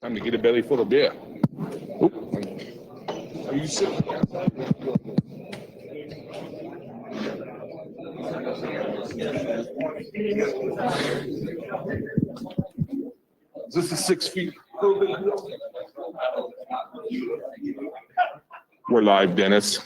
Time to get a belly full of beer. Oop. Are you sitting outside? Is this a 6 feet? We're live, Dennis.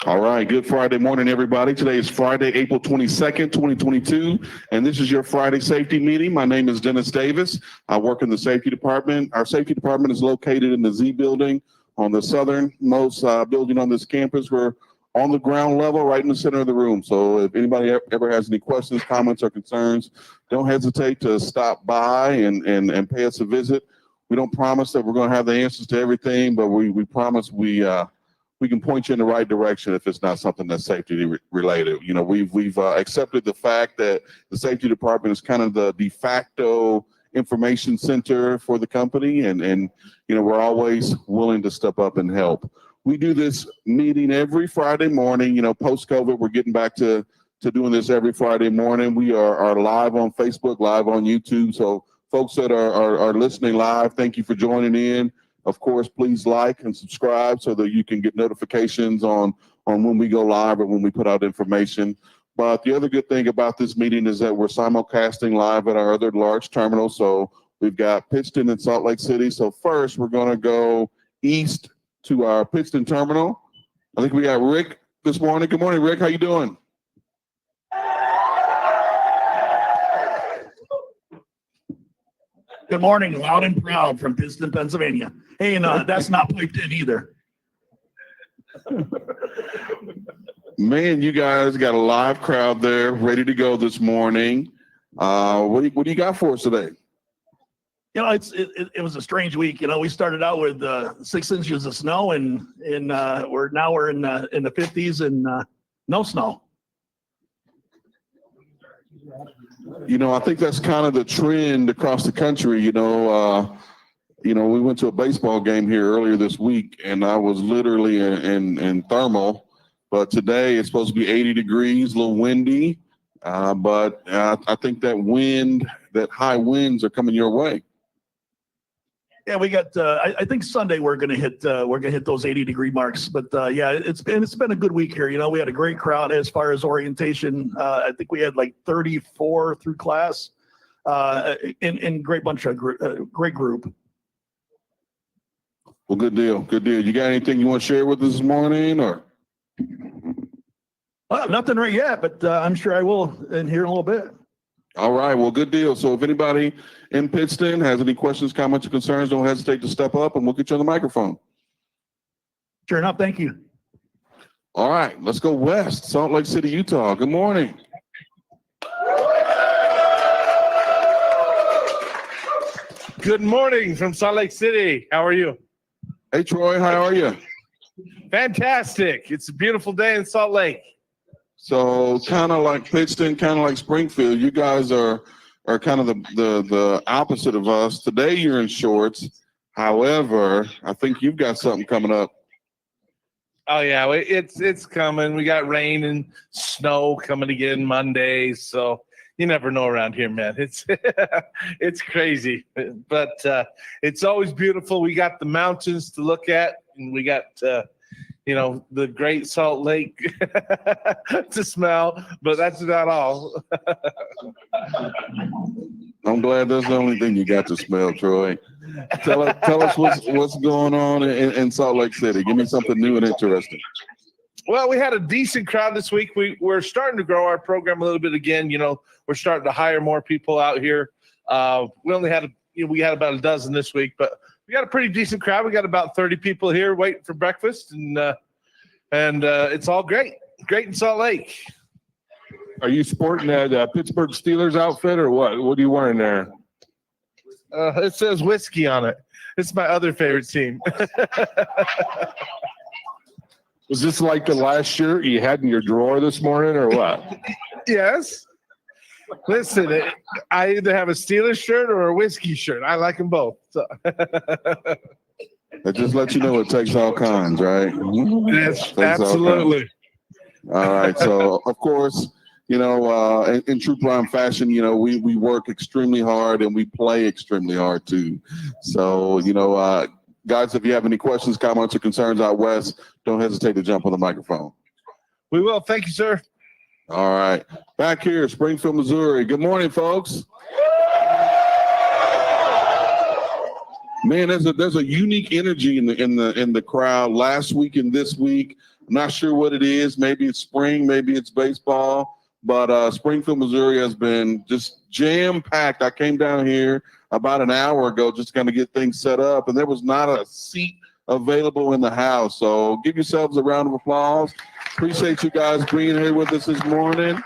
All right, good Friday morning, everybody. Today is Friday, April 22nd, 2022, and this is your Friday safety meeting. My name is Dennis Davis. I work in the safety department. Our safety department is located in the Z building on the southernmost building on this campus. We're on the ground level, right in the center of the room. So if anybody ever has any questions, comments, or concerns, don't hesitate to stop by and pay us a visit. We don't promise that we're going to have the answers to everything, but we promise we can point you in the right direction if it's not something that's safety related. You know, we've accepted the fact that the safety department is kind of the de facto information center for the company, and you know, we're always willing to step up and help. We do this meeting every Friday morning. You know, post-COVID, we're getting back to doing this every Friday morning. We are live on Facebook, live on YouTube. So folks that are listening live, thank you for joining in. Of course, please like and subscribe so that you can get notifications on when we go live or when we put out information. But the other good thing about this meeting is that we're simulcasting live at our other large terminals. So we've got Pittston and Salt Lake City. So first, we're going to go east to our Pittston terminal. I think we got Rick this morning. Good morning, Rick. How you doing? Good morning, loud and proud from Pittston, Pennsylvania. Hey, and that's not piped in either. Man, you guys got a live crowd there ready to go this morning. What do you got for us today? You know, it was a strange week. You know, we started out with 6 inches of snow, and we're in the 50s and no snow. You know, I think that's kind of the trend across the country. You know, we went to a baseball game here earlier this week, and I was literally in thermal. But today it's supposed to be 80 degrees, a little windy. But I think that high winds are coming your way. Yeah, we got. I think Sunday we're gonna hit those 80-degree marks. But yeah, it's been a good week here. You know, we had a great crowd as far as orientation. I think we had like 34 through class, in great bunch of great group. Well, good deal, good deal. You got anything you want to share with us this morning, or? Nothing right yet, but I'm sure I will in here in a little bit. All right, well, good deal. So if anybody in Pittston has any questions, comments, or concerns, don't hesitate to step up and we'll get you on the microphone. Sure enough, thank you. All right, let's go west, Salt Lake City, Utah. Good morning. Good morning from Salt Lake City. How are you? Hey, Troy, how are you? Fantastic. It's a beautiful day in Salt Lake. So kind of like Pittston, kind of like Springfield, you guys are kind of the opposite of us. Today you're in shorts. However, I think you've got something coming up. Oh yeah, it's coming. We got rain and snow coming again Monday, so you never know around here, man. It's it's crazy, but it's always beautiful. We got the mountains to look at, and we got the Great Salt Lake to smell, but that's about all. I'm glad that's the only thing you got to smell, Troy. Tell us what's going on in Salt Lake City. Give me something new and interesting. Well, we had a decent crowd this week. We're starting to grow our program a little bit again. You know, we're starting to hire more people out here. We only had we had about a dozen this week, but we got a pretty decent crowd. We got about 30 people here waiting for breakfast, and it's all great in Salt Lake. Are you sporting that Pittsburgh Steelers outfit or what? What are you wearing there? It says whiskey on it. It's my other favorite team. Was this like the last shirt you had in your drawer this morning or what? Yes. Listen, I either have a Steelers shirt or a whiskey shirt. I like them both. So. That just lets you know it takes all kinds, right? Yes, absolutely. All right. So, of course, in true Prime fashion, we work extremely hard and we play extremely hard too. So, guys, if you have any questions, comments, or concerns out west, don't hesitate to jump on the microphone. We will. Thank you, sir. All right. Back here, Springfield, Missouri. Good morning, folks. Man, there's a unique energy in the crowd last week and this week. I'm not sure what it is. Maybe it's spring, maybe it's baseball, but Springfield, Missouri has been just jam-packed. I came down here about an hour ago just to kind of get things set up, and there was not a seat available in the house. So give yourselves a round of applause. Appreciate you guys being here with us this morning.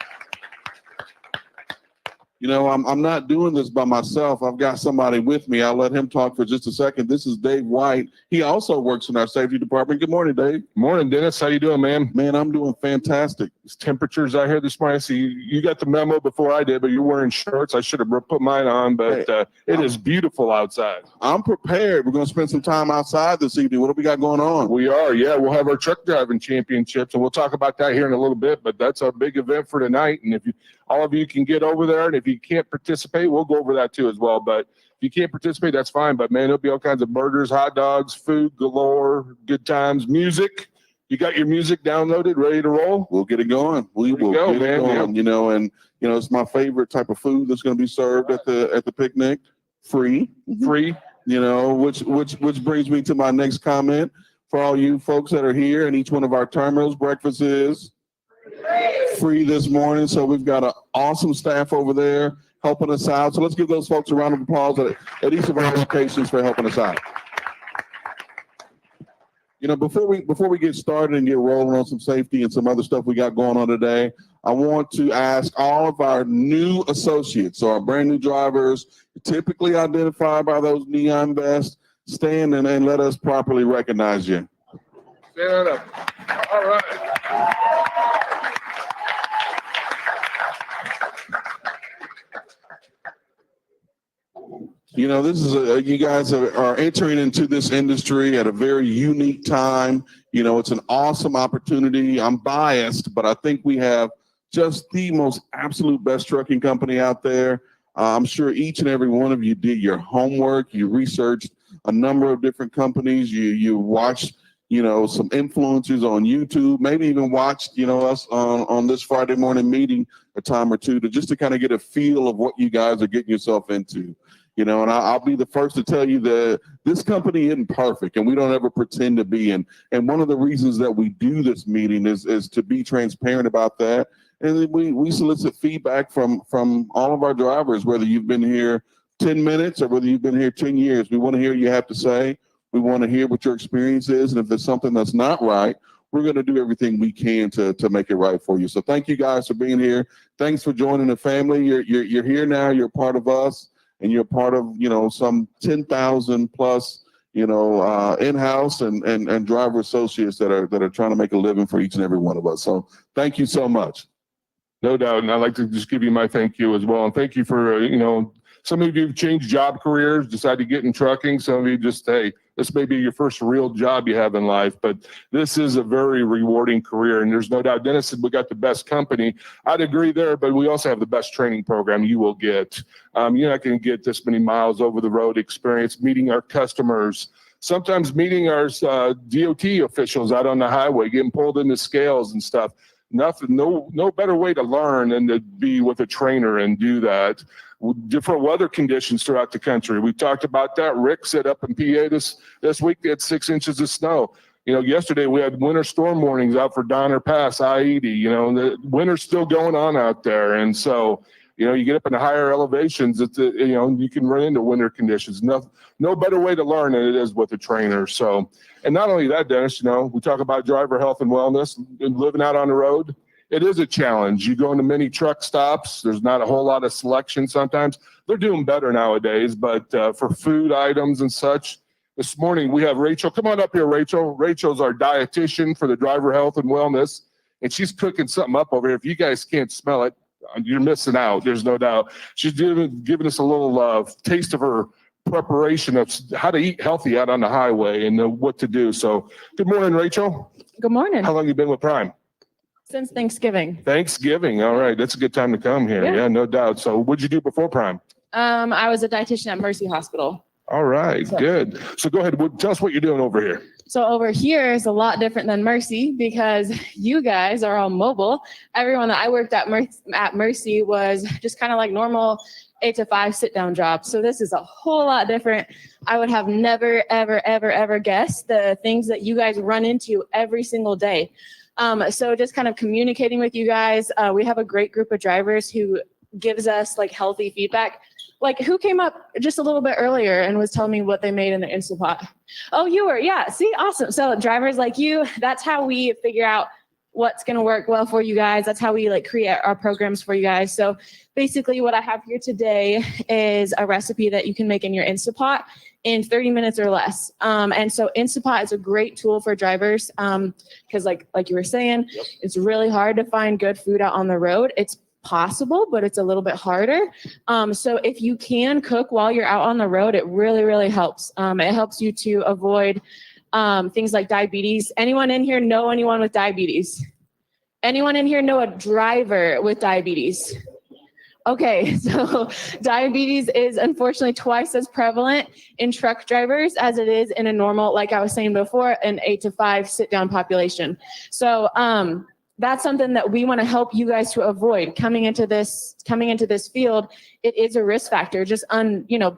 I'm not doing this by myself. I've got somebody with me. I'll let him talk for just a second. This is Dave White. He also works in our safety department. Good morning, Dave. Morning, Dennis. How you doing, man? Man, I'm doing fantastic. It's temperatures out here this morning. I see you got the memo before I did, but you're wearing shorts. I should have put mine on, but it is beautiful outside. I'm prepared. We're going to spend some time outside this evening. What do we got going on? We are, yeah. We'll have our truck driving championships, and we'll talk about that here in a little bit, but that's our big event for tonight. And if all of you can get over there, and if you can't participate, we'll go over that too as well. But if you can't participate, that's fine. But man, there'll be all kinds of burgers, hot dogs, food galore, good times, music. You got your music downloaded, ready to roll? We'll get it going. We will go, get man, it going. And it's my favorite type of food that's going to be served at the picnic, free, which brings me to my next comment. For all you folks that are here in each one of our terminals, breakfast is free this morning. So we've got an awesome staff over there helping us out. So let's give those folks a round of applause at each of our locations for helping us out. Before we get started and get rolling on some safety and some other stuff we got going on today, I want to ask all of our new associates, so our brand new drivers, typically identified by those neon vests, stand and let us properly recognize you. Stand up. All right. This is you guys are entering into this industry at a very unique time. It's an awesome opportunity. I'm biased, but I think we have just the most absolute best trucking company out there. I'm sure each and every one of you did your homework. You researched a number of different companies. You watched, some influencers on YouTube, maybe even watched, us on this Friday morning meeting a time or two to kind of get a feel of what you guys are getting yourself into. And I'll be the first to tell you that this company isn't perfect, and we don't ever pretend to be. And one of the reasons that we do this meeting is to be transparent about that. And we solicit feedback from all of our drivers, whether you've been here 10 minutes or whether you've been here 10 years. We want to hear what you have to say. We want to hear what your experience is. And if there's something that's not right, we're going to do everything we can to make it right for you. So thank you guys for being here. Thanks for joining the family. You're here now. You're part of us. And you're part of, some 10,000 plus, in-house and driver associates that are trying to make a living for each and every one of us. So thank you so much. No doubt. And I'd like to just give you my thank you as well. And thank you for, some of you have changed job careers, decided to get in trucking. Some of you just, hey, this may be your first real job you have in life, but this is a very rewarding career. And there's no doubt, Dennis said we got the best company. I'd agree there, but we also have the best training program you will get. You're not going to get this many miles over the road experience, meeting our customers, sometimes meeting our DOT officials out on the highway, getting pulled into scales and stuff. No better way to learn than to be with a trainer and do that. Different weather conditions throughout the country. We talked about that. Rick set up in PA this week. They had 6 inches of snow. Yesterday we had winter storm warnings out for Donner Pass, I-80. The winter's still going on out there. And so, you get up in the higher elevations, you can run into winter conditions. No better way to learn than it is with a trainer. So, and not only that, Dennis, we talk about driver health and wellness and living out on the road. It is a challenge. You go into many truck stops. There's not a whole lot of selection sometimes. They're doing better nowadays, but for food items and such, this morning we have Rachel. Come on up here, Rachel. Rachel's our dietitian for the driver health and wellness, and she's cooking something up over here. If you guys can't smell it, you're missing out. There's no doubt. She's giving us a little taste of her preparation of how to eat healthy out on the highway and what to do. So good morning, Rachel. Good morning. How long you been with Prime? Since Thanksgiving. Thanksgiving. All right. That's a good time to come here. Yeah. Yeah, no doubt. So what'd you do before Prime? I was a dietitian at Mercy Hospital. All right. So- Good. So go ahead. Tell us what you're doing over here. So over here is a lot different than Mercy because you guys are all mobile. Everyone that I worked at Mercy was just kind of like normal 8 to 5 sit down job. So this is a whole lot different. I would have never, ever, ever, ever guessed the things that you guys run into every single day. So just kind of communicating with you guys. We have a great group of drivers who gives us like healthy feedback. Like who came up just a little bit earlier and was telling me what they made in their Instapot? Oh, you were, yeah, see, awesome. So drivers like you, that's how we figure out what's going to work well for you guys. That's how we like create our programs for you guys. So basically what I have here today is a recipe that you can make in your Instapot in 30 minutes or less. And so Instapot is a great tool for drivers because like you were saying, it's really hard to find good food out on the road. It's possible, but it's a little bit harder. So if you can cook while you're out on the road, it really, really helps. It helps you to avoid things like diabetes. Anyone in here know anyone with diabetes? Anyone in here know a driver with diabetes? Okay, so diabetes is unfortunately twice as prevalent in truck drivers as it is in a normal, like I was saying before, an 8 to 5 sit down population. So that's something that we want to help you guys to avoid coming into this field. It is a risk factor, just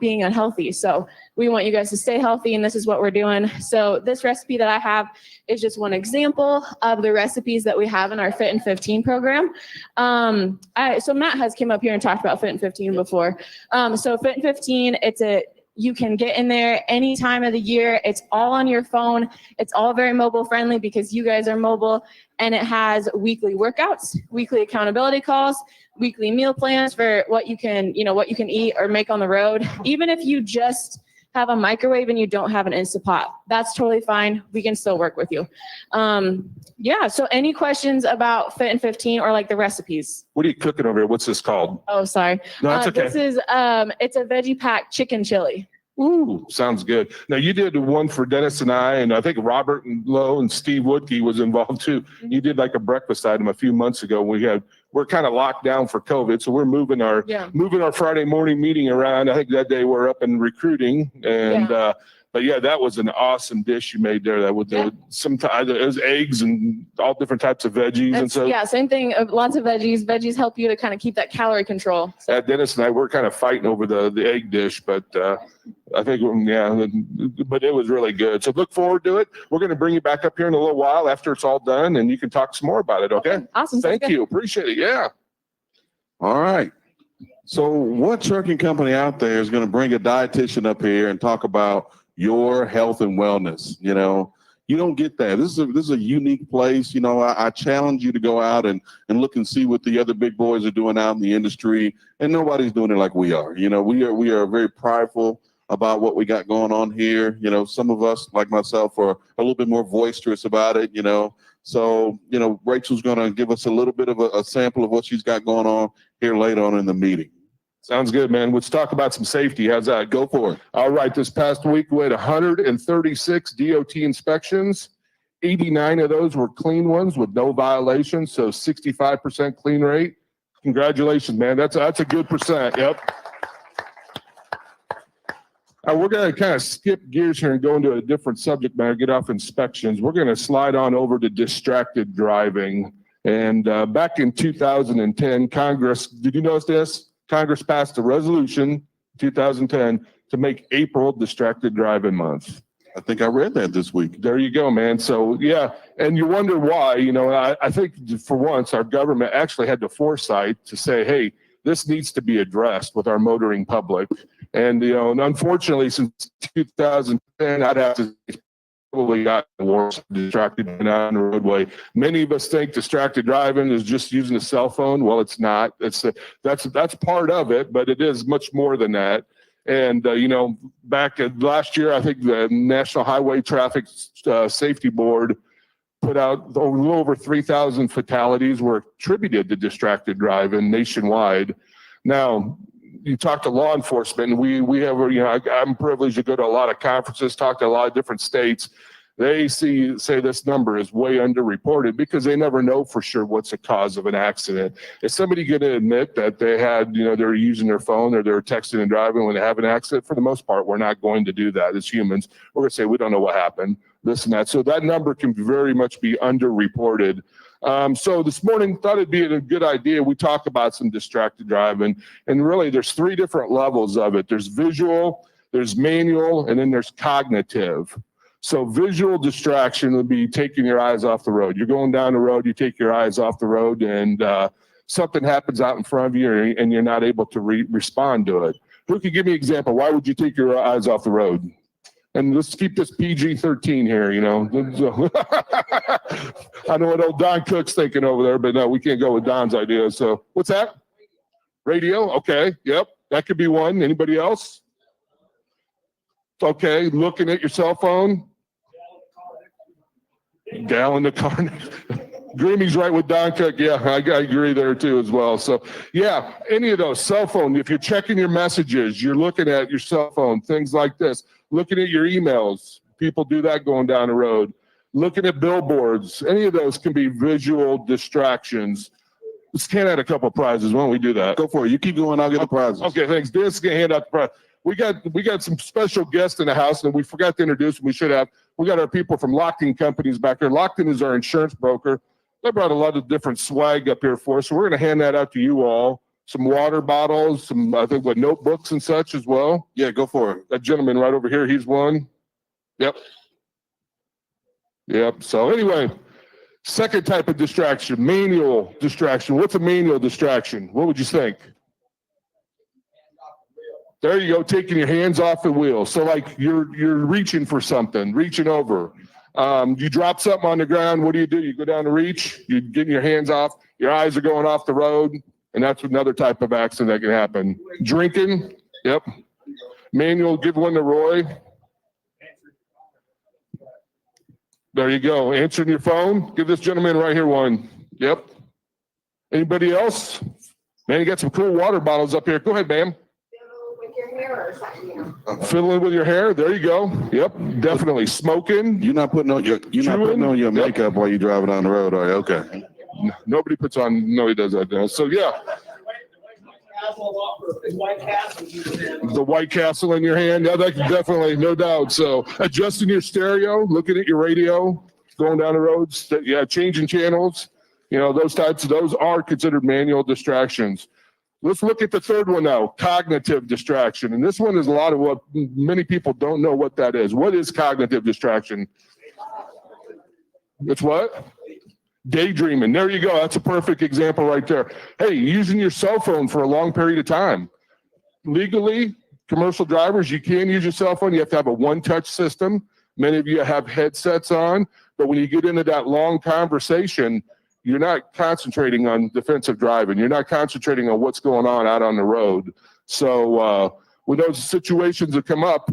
being unhealthy. So we want you guys to stay healthy, and this is what we're doing. So this recipe that I have is just one example of the recipes that we have in our Fit in 15 program. So Matt has came up here and talked about Fit in 15 before. So Fit in 15, you can get in there any time of the year. It's all on your phone. It's all very mobile friendly because you guys are mobile, and it has weekly workouts, weekly accountability calls, weekly meal plans for what you can eat or make on the road. Even if you just have a microwave and you don't have an Instapot, that's totally fine. We can still work with you. So any questions about Fit in 15 or like the recipes? What are you cooking over here? What's this called? Oh, sorry. No, that's okay. This is, it's a veggie pack chicken chili. Ooh, sounds good. Now you did one for Dennis and I think Robert and Lowe and Steve Woodkey was involved too. You did like a breakfast item a few months ago. We're kind of locked down for COVID, so we're moving our Friday morning meeting around. I think that day we're up in recruiting, and but yeah, that was an awesome dish you made there. That with it was eggs and all different types of veggies, and so same thing. Lots of veggies. Veggies help you to kind of keep that calorie control. So. Dennis and I were kind of fighting over the egg dish, but I think but it was really good. So look forward to it. We're going to bring you back up here in a little while after it's all done, and you can talk some more about it. Okay. Awesome. Thank you. Appreciate it. Yeah. All right. So what trucking company out there is going to bring a dietitian up here and talk about your health and wellness? You don't get that. This is a unique place. I challenge you to go out and look and see what the other big boys are doing out in the industry, and nobody's doing it like we are. We are very prideful about what we got going on here. Some of us, like myself, are a little bit more boisterous about it. So Rachel's going to give us a little bit of a sample of what she's got going on here later on in the meeting. Sounds good, man. Let's talk about some safety. How's that? Go for it. All right. This past week, we had 136 DOT inspections. 89 of those were clean ones with no violations, so 65% clean rate. Congratulations, man. That's a good percent. Yep. We're going to kind of skip gears here and go into a different subject matter, get off inspections. We're going to slide on over to distracted driving. And back in 2010, Congress, did you notice this? Congress passed a resolution, 2010, to make April Distracted Driving Month. I think I read that this week. There you go, man. So, yeah, and you wonder why. I think for once our government actually had the foresight to say, hey, this needs to be addressed with our motoring public. And, unfortunately, since 2010, I'd have to probably got worse distracted driving on the roadway. Many of us think distracted driving is just using a cell phone. Well, it's not. That's part of it, but it is much more than that. And back last year, I think the National Highway Traffic Safety Board put out a little over 3,000 fatalities were attributed to distracted driving nationwide. Now, you talk to law enforcement, and we have, I'm privileged to go to a lot of conferences, talk to a lot of different states. they say this number is way underreported because they never know for sure what's the cause of an accident. Is somebody going to admit that they had, they're using their phone or they're texting and driving when they have an accident? For the most part, we're not going to do that as humans. We're going to say, we don't know what happened, this and that. So that number can very much be underreported. So this morning, thought it'd be a good idea. We talk about some distracted driving, and really there's 3 different levels of it. There's visual, there's manual, and then there's cognitive. So visual distraction would be taking your eyes off the road. You're going down the road, you take your eyes off the road, and something happens out in front of you, and you're not able to respond to it. Who could give me an example? Why would you take your eyes off the road? And let's keep this PG-13 here, I know what old Don Cook's thinking over there, but no, we can't go with Don's idea. So what's that? Radio? Okay. Yep. That could be one. Anybody else? Okay. Looking at your cell phone. Gal in the car. Grimy's right with Don Cook. Yeah, I agree there too as well. So yeah, any of those cell phone, if you're checking your messages, you're looking at your cell phone, things like this, looking at your emails. People do that going down the road. Looking at billboards, any of those can be visual distractions. Let's hand out a couple of prizes. Why don't we do that? Go for it. You keep going. I'll get the prizes. Okay, thanks. Dennis is gonna hand out the prize. We got some special guests in the house, and we forgot to introduce them. We should have. We got our people from Lockton Companies back here. Lockton is our insurance broker. They brought a lot of different swag up here for us, so we're going to hand that out to you all. Some water bottles, some, I think, notebooks and such as well. Yeah, go for it. That gentleman right over here, he's one. Yep. So anyway, second type of distraction, manual distraction. What's a manual distraction? What would you think? There you go, taking your hands off the wheel. So like you're reaching for something, reaching over. You drop something on the ground, what do? You go down to reach, you're getting your hands off, your eyes are going off the road, and that's another type of accident that can happen. Drinking, yep. Manual, give one to Roy. There you go, answering your phone. Give this gentleman right here one. Yep. Anybody else? Man, you got some cool water bottles up here. Go ahead, ma'am. Fiddling with your hair. There you go. Yep, definitely. Smoking. You're not putting on your makeup while you're driving on the road, are you? Okay. Nobody puts on. No, he does that now. So yeah. The White Castle in your hand. Yeah, that definitely, no doubt. So adjusting your stereo, looking at your radio, going down the roads. Yeah, changing channels. Those are considered manual distractions. Let's look at the third one now, cognitive distraction. And this one is a lot of what many people don't know what that is. What is cognitive distraction? It's what? Daydreaming. There you go. That's a perfect example right there. Hey, using your cell phone for a long period of time. Legally, commercial drivers, you can use your cell phone. You have to have a one-touch system. Many of you have headsets on. But when you get into that long conversation, you're not concentrating on defensive driving. You're not concentrating on what's going on out on the road. So when those situations that come up,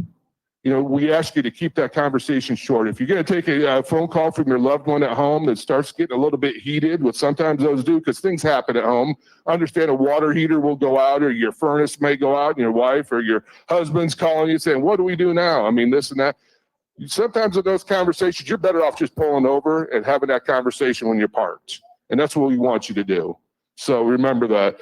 we ask you to keep that conversation short. If you're going to take a phone call from your loved one at home that starts getting a little bit heated, which sometimes those do because things happen at home, understand a water heater will go out or your furnace may go out and your wife or your husband's calling you saying, what do we do now? I mean, this and that. Sometimes in those conversations, you're better off just pulling over and having that conversation when you're parked. And that's what we want you to do. So remember that.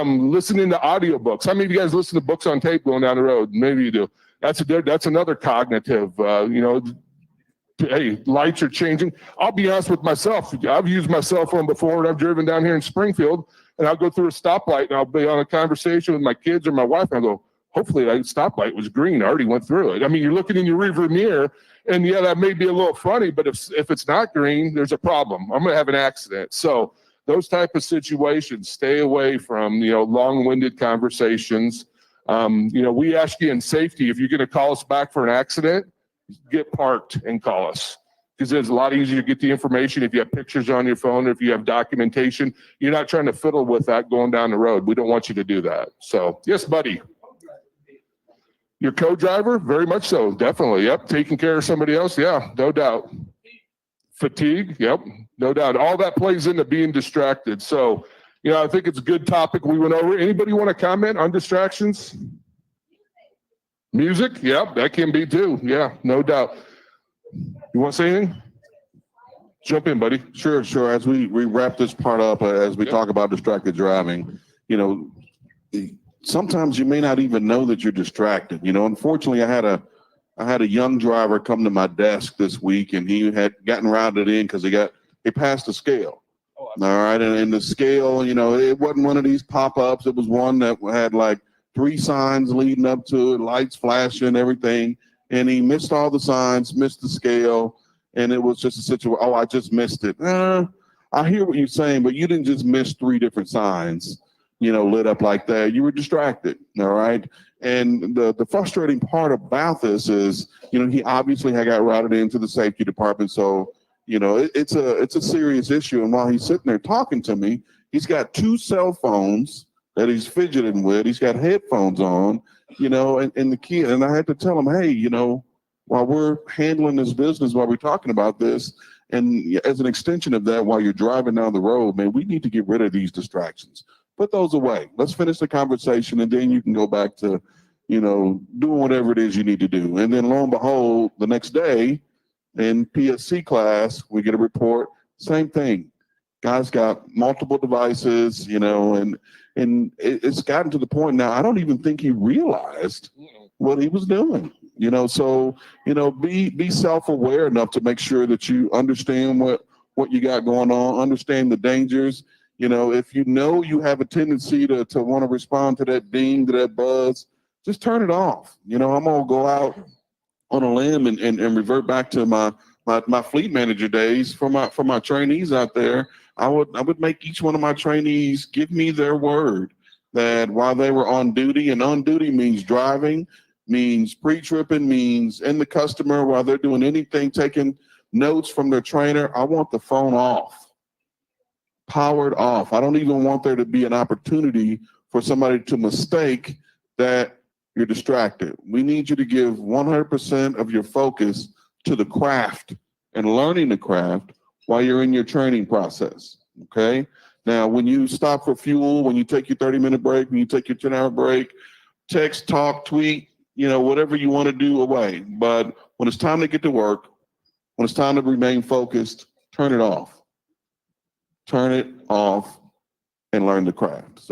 Listening to audiobooks. How many of you guys listen to books on tape going down the road? Maybe you do. That's another cognitive, hey, lights are changing. I'll be honest with myself. I've used my cell phone before and I've driven down here in Springfield and I'll go through a stoplight and I'll be on a conversation with my kids or my wife and I'll go, hopefully that stoplight was green. I already went through it. I mean, you're looking in your rearview mirror and yeah, that may be a little funny, but if it's not green, there's a problem. I'm going to have an accident. So those type of situations, stay away from, long-winded conversations. We ask you in safety, if you're going to call us back for an accident, get parked and call us. Because it's a lot easier to get the information if you have pictures on your phone or if you have documentation. You're not trying to fiddle with that going down the road. We don't want you to do that. So, yes, buddy. Your co-driver? Very much so. Definitely. Yep. Taking care of somebody else? Yeah, no doubt. Fatigue? Yep, no doubt. All that plays into being distracted. So, I think it's a good topic we went over. Anybody want to comment on distractions? Music? Yep, that can be too. Yeah, no doubt. You want to say anything? Jump in, buddy. Sure. As we wrap this part up, as we Yep. talk about distracted driving, sometimes you may not even know that you're distracted. Unfortunately, I had a young driver come to my desk this week, and he had gotten routed in because he passed the scale. All right, and the scale, it wasn't one of these pop-ups. It was one that had like 3 signs leading up to it, lights flashing, everything, and he missed all the signs, missed the scale. And it was just a situation, oh, I just missed it. I hear what you're saying, but you didn't just miss 3 different signs, lit up like that. You were distracted, all right? And the frustrating part about this is, he obviously had got routed into the safety department. So, it's a serious issue. And while he's sitting there talking to me, he's got 2 cell phones that he's fidgeting with. He's got headphones on, and the key. And I had to tell him, hey, while we're handling this business, while we're talking about this, and as an extension of that, while you're driving down the road, man, we need to get rid of these distractions. Put those away. Let's finish the conversation, and then you can go back to, doing whatever it is you need to do. And then lo and behold, the next day in PSC class, we get a report, same thing. Guy's got multiple devices, and it's gotten to the point now, I don't even think he realized what he was doing. So be self-aware enough to make sure that you understand what you got going on, understand the dangers. If you have a tendency to want to respond to that ding, to that buzz, just turn it off. I'm gonna go out on a limb and revert back to my fleet manager days for my trainees out there. I would make each one of my trainees give me their word that while they were on duty, and on duty means driving, means pre-tripping, means in the customer while they're doing anything, taking notes from their trainer, I want the phone off, powered off. I don't even want there to be an opportunity for somebody to mistake that you're distracted. We need you to give 100% of your focus to the craft and learning the craft while you're in your training process, okay? Now, when you stop for fuel, when you take your 30-minute break, when you take your 10-hour break, text, talk, tweet, whatever you want to do away. But when it's time to get to work, when it's time to remain focused, turn it off. Turn it off and learn the craft.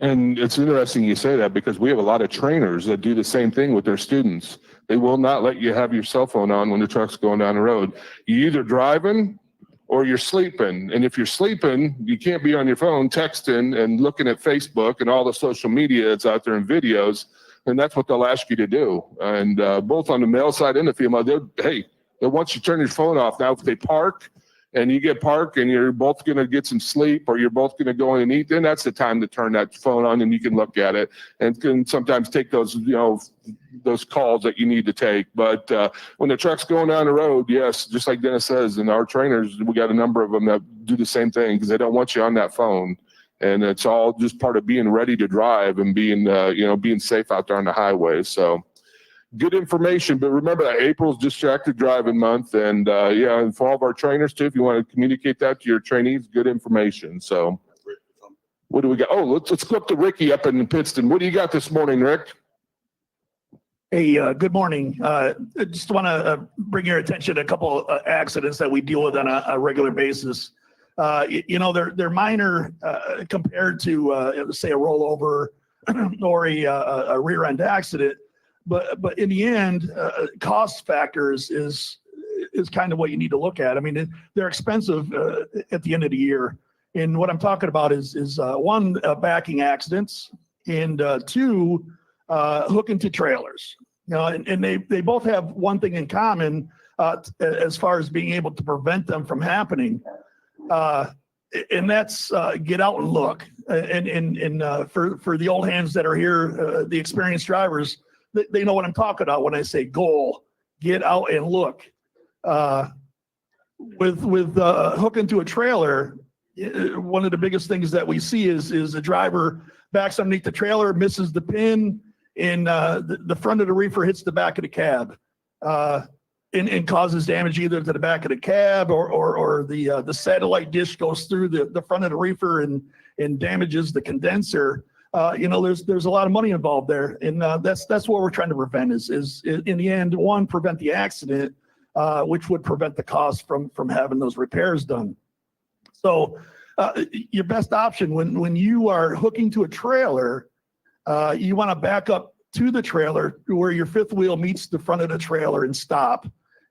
And it's interesting you say that, because we have a lot of trainers that do the same thing with their students. They will not let you have your cell phone on when the truck's going down the road. You're either driving or you're sleeping. And if you're sleeping, you can't be on your phone texting and looking at Facebook and all the social media that's out there and videos. And that's what they'll ask you to do. And both on the male side and the female, once you turn your phone off, now if they park and you get parked and you're both going to get some sleep, or you're both going to go in and eat, then that's the time to turn that phone on and you can look at it and can sometimes take those, those calls that you need to take. But when the truck's going down the road, yes, just like Dennis says, and our trainers, we got a number of them that do the same thing because they don't want you on that phone. And it's all just part of being ready to drive and being, being safe out there on the highway. So good information. But remember that April's Distracted Driving Month. And and for all of our trainers too, if you want to communicate that to your trainees, good information. So what do we got? Oh, let's clip to Ricky up in Pittston. What do you got this morning, Rick? Hey, good morning. I just want to bring your attention to a couple accidents that we deal with on a regular basis. They're minor compared to say a rollover or a rear end accident, but in the end, cost factors is kind of what you need to look at. I mean, they're expensive at the end of the year, and what I'm talking about is one, backing accidents, and 2, hooking to trailers. And they both have one thing in common as far as being able to prevent them from happening. And that's get out and look. And for the old hands that are here, the experienced drivers, they know what I'm talking about when I say goal. Get out and look. With hooking to a trailer, one of the biggest things that we see is a driver backs underneath the trailer, misses the pin, and the front of the reefer hits the back of the cab. And causes damage either to the back of the cab or the satellite dish goes through the front of the reefer and damages the condenser. There's a lot of money involved there, and that's what we're trying to prevent is in the end, one, prevent the accident, which would prevent the cost from having those repairs done. So your best option when you are hooking to a trailer, you want to back up to the trailer where your fifth wheel meets the front of the trailer and stop.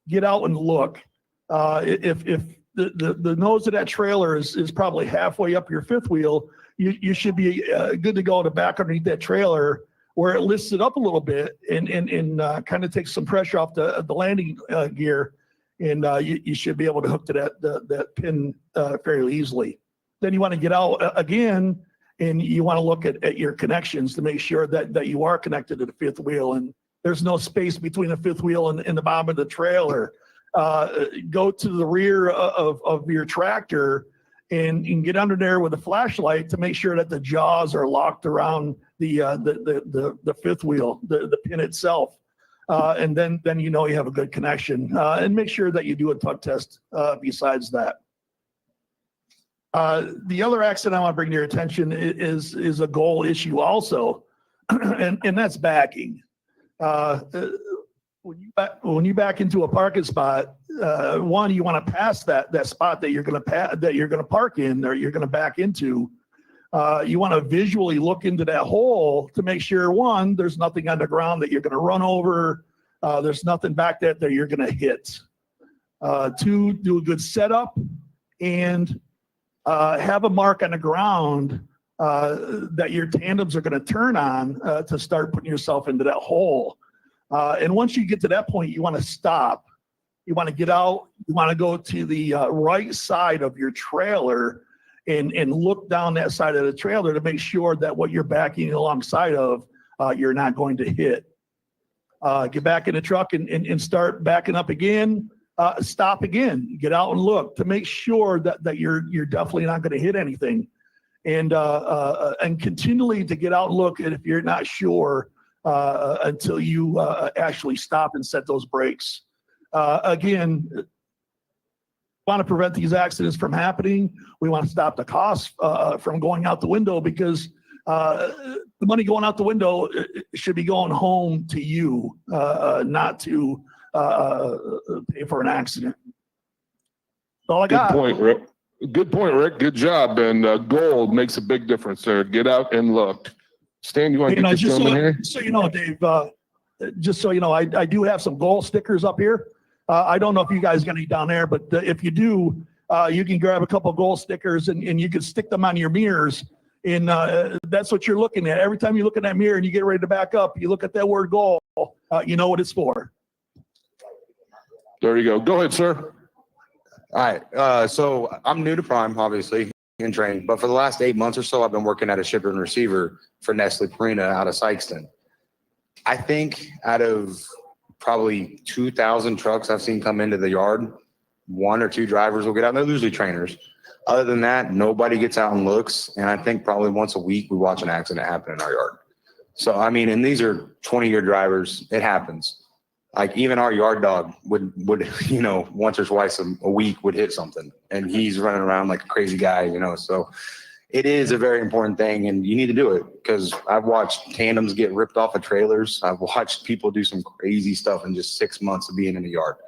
Get out and look. If the nose of that trailer is probably halfway up your fifth wheel, you should be good to go to back underneath that trailer where it lifts it up a little bit and kind of takes some pressure off the landing gear, and you should be able to hook to that pin fairly easily. Then you want to get out again, and you want to look at your connections to make sure that you are connected to the fifth wheel and there's no space between the fifth wheel and the bottom of the trailer. Go to the rear of your tractor and you can get under there with a flashlight to make sure that the jaws are locked around the fifth wheel, the pin itself. And then you know you have a good connection. And make sure that you do a tug test besides that. The other accident I want to bring to your attention is a goal issue also, and that's backing. When you back into a parking spot, one, you want to pass that spot that you're going to park in or you're going to back into. You want to visually look into that hole to make sure, one, there's nothing on the ground that you're going to run over. There's nothing back there that you're going to hit. Two, do a good setup and have a mark on the ground that your tandems are going to turn on to start putting yourself into that hole. And once you get to that point, you want to stop. You want to get out. You want to go to the right side of your trailer and look down that side of the trailer to make sure that what you're backing alongside of, you're not going to hit. Get back in the truck and start backing up again. Stop again. Get out and look to make sure that you're definitely not going to hit anything. And continually to get out and look, and if you're not sure, until you actually stop and set those brakes. Again, want to prevent these accidents from happening. We want to stop the costs from going out the window because the money going out the window should be going home to you, not to pay for an accident. That's all I got. Good point, Rick. Good point, Rick. Good job. And goal makes a big difference there. Get out and look. Stan, you want to get this gentleman here? So you know, Dave, just so you know, I do have some goal stickers up here. I don't know if you guys got any down there, but if you do, you can grab a couple of goal stickers and you can stick them on your mirrors. And that's what you're looking at. Every time you look in that mirror and you get ready to back up, you look at that word goal, you know what it's for. There you go. Go ahead, sir. All right. So I'm new to Prime, obviously, in training, but for the last 8 months or so, I've been working at a shipper and receiver for Nestle Purina out of Sykeston. I think out of probably 2,000 trucks I've seen come into the yard, 1 or 2 drivers will get out, and they're usually trainers. Other than that, nobody gets out and looks. And I think probably once a week, we watch an accident happen in our yard. So, I mean, and these are 20-year drivers. It happens. Like even our yard dog would, you know, once or twice a week would hit something, and he's running around like a crazy guy, you know. So it is a very important thing, and you need to do it because I've watched tandems get ripped off of trailers. I've watched people do some crazy stuff in just 6 months of being in the yard.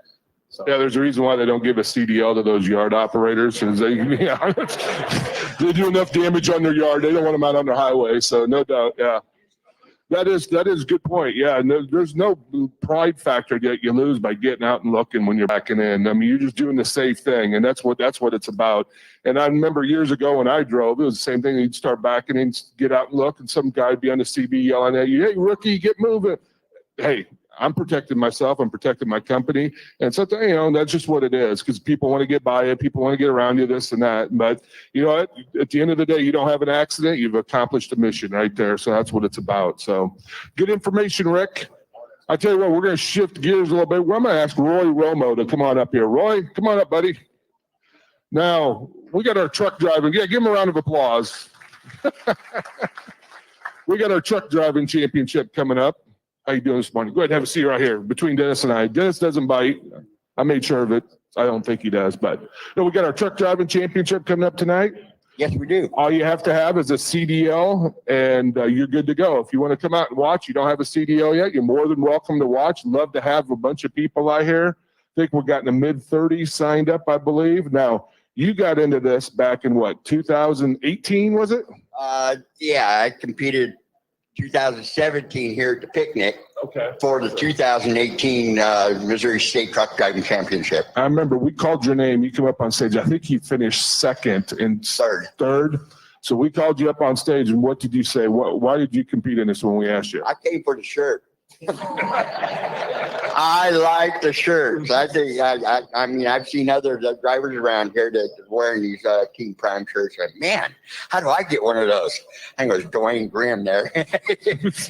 So. Yeah, there's a reason why they don't give a CDL to those yard operators, because they do enough damage on their yard. They don't want them out on the highway. So no doubt, yeah. That is a good point. Yeah, no, there's no pride factor that you lose by getting out and looking when you're backing in. I mean, you're just doing the safe thing, and that's what it's about. And I remember years ago when I drove, it was the same thing. You'd start backing in, get out and look, and some guy would be on the CB yelling at you, "Hey, rookie, get moving!" Hey, I'm protecting myself. I'm protecting my company. And so, you know, that's just what it is, because people want to get by you. People want to get around you, this and that. But you know what? At the end of the day, you don't have an accident. You've accomplished a mission right there. So that's what it's about. So good information, Rick. I tell you what, we're going to shift gears a little bit. Well, I'm going to ask Roy Romo to come on up here. Roy, come on up, buddy. Now, we got our truck driving. Yeah, give him a round of applause. We got our truck driving championship coming up. How you doing this morning? Go ahead and have a seat right here between Dennis and I. Dennis doesn't bite. I made sure of it. I don't think he does, but no, we got our truck driving championship coming up tonight. Yes, we do. All you have to have is a CDL, and you're good to go. If you want to come out and watch, you don't have a CDL yet, you're more than welcome to watch. Love to have a bunch of people out here. think we're got in the mid-30s signed up, I believe. Now, you got into this back in what, 2018, was it? Yeah, I competed 2017 here at the picnic Okay. for the 2018 Missouri State Truck Driving Championship. I remember we called your name. You came up on stage. I think you finished second and third. So we called you up on stage, and what did you say? Why did you compete in this when we asked you? I came for the shirt. I like the shirts. I think I mean I've seen other drivers around here that are wearing these Team Prime shirts. Like, man, how do I get one of those? I think it was Dwayne Grimm there.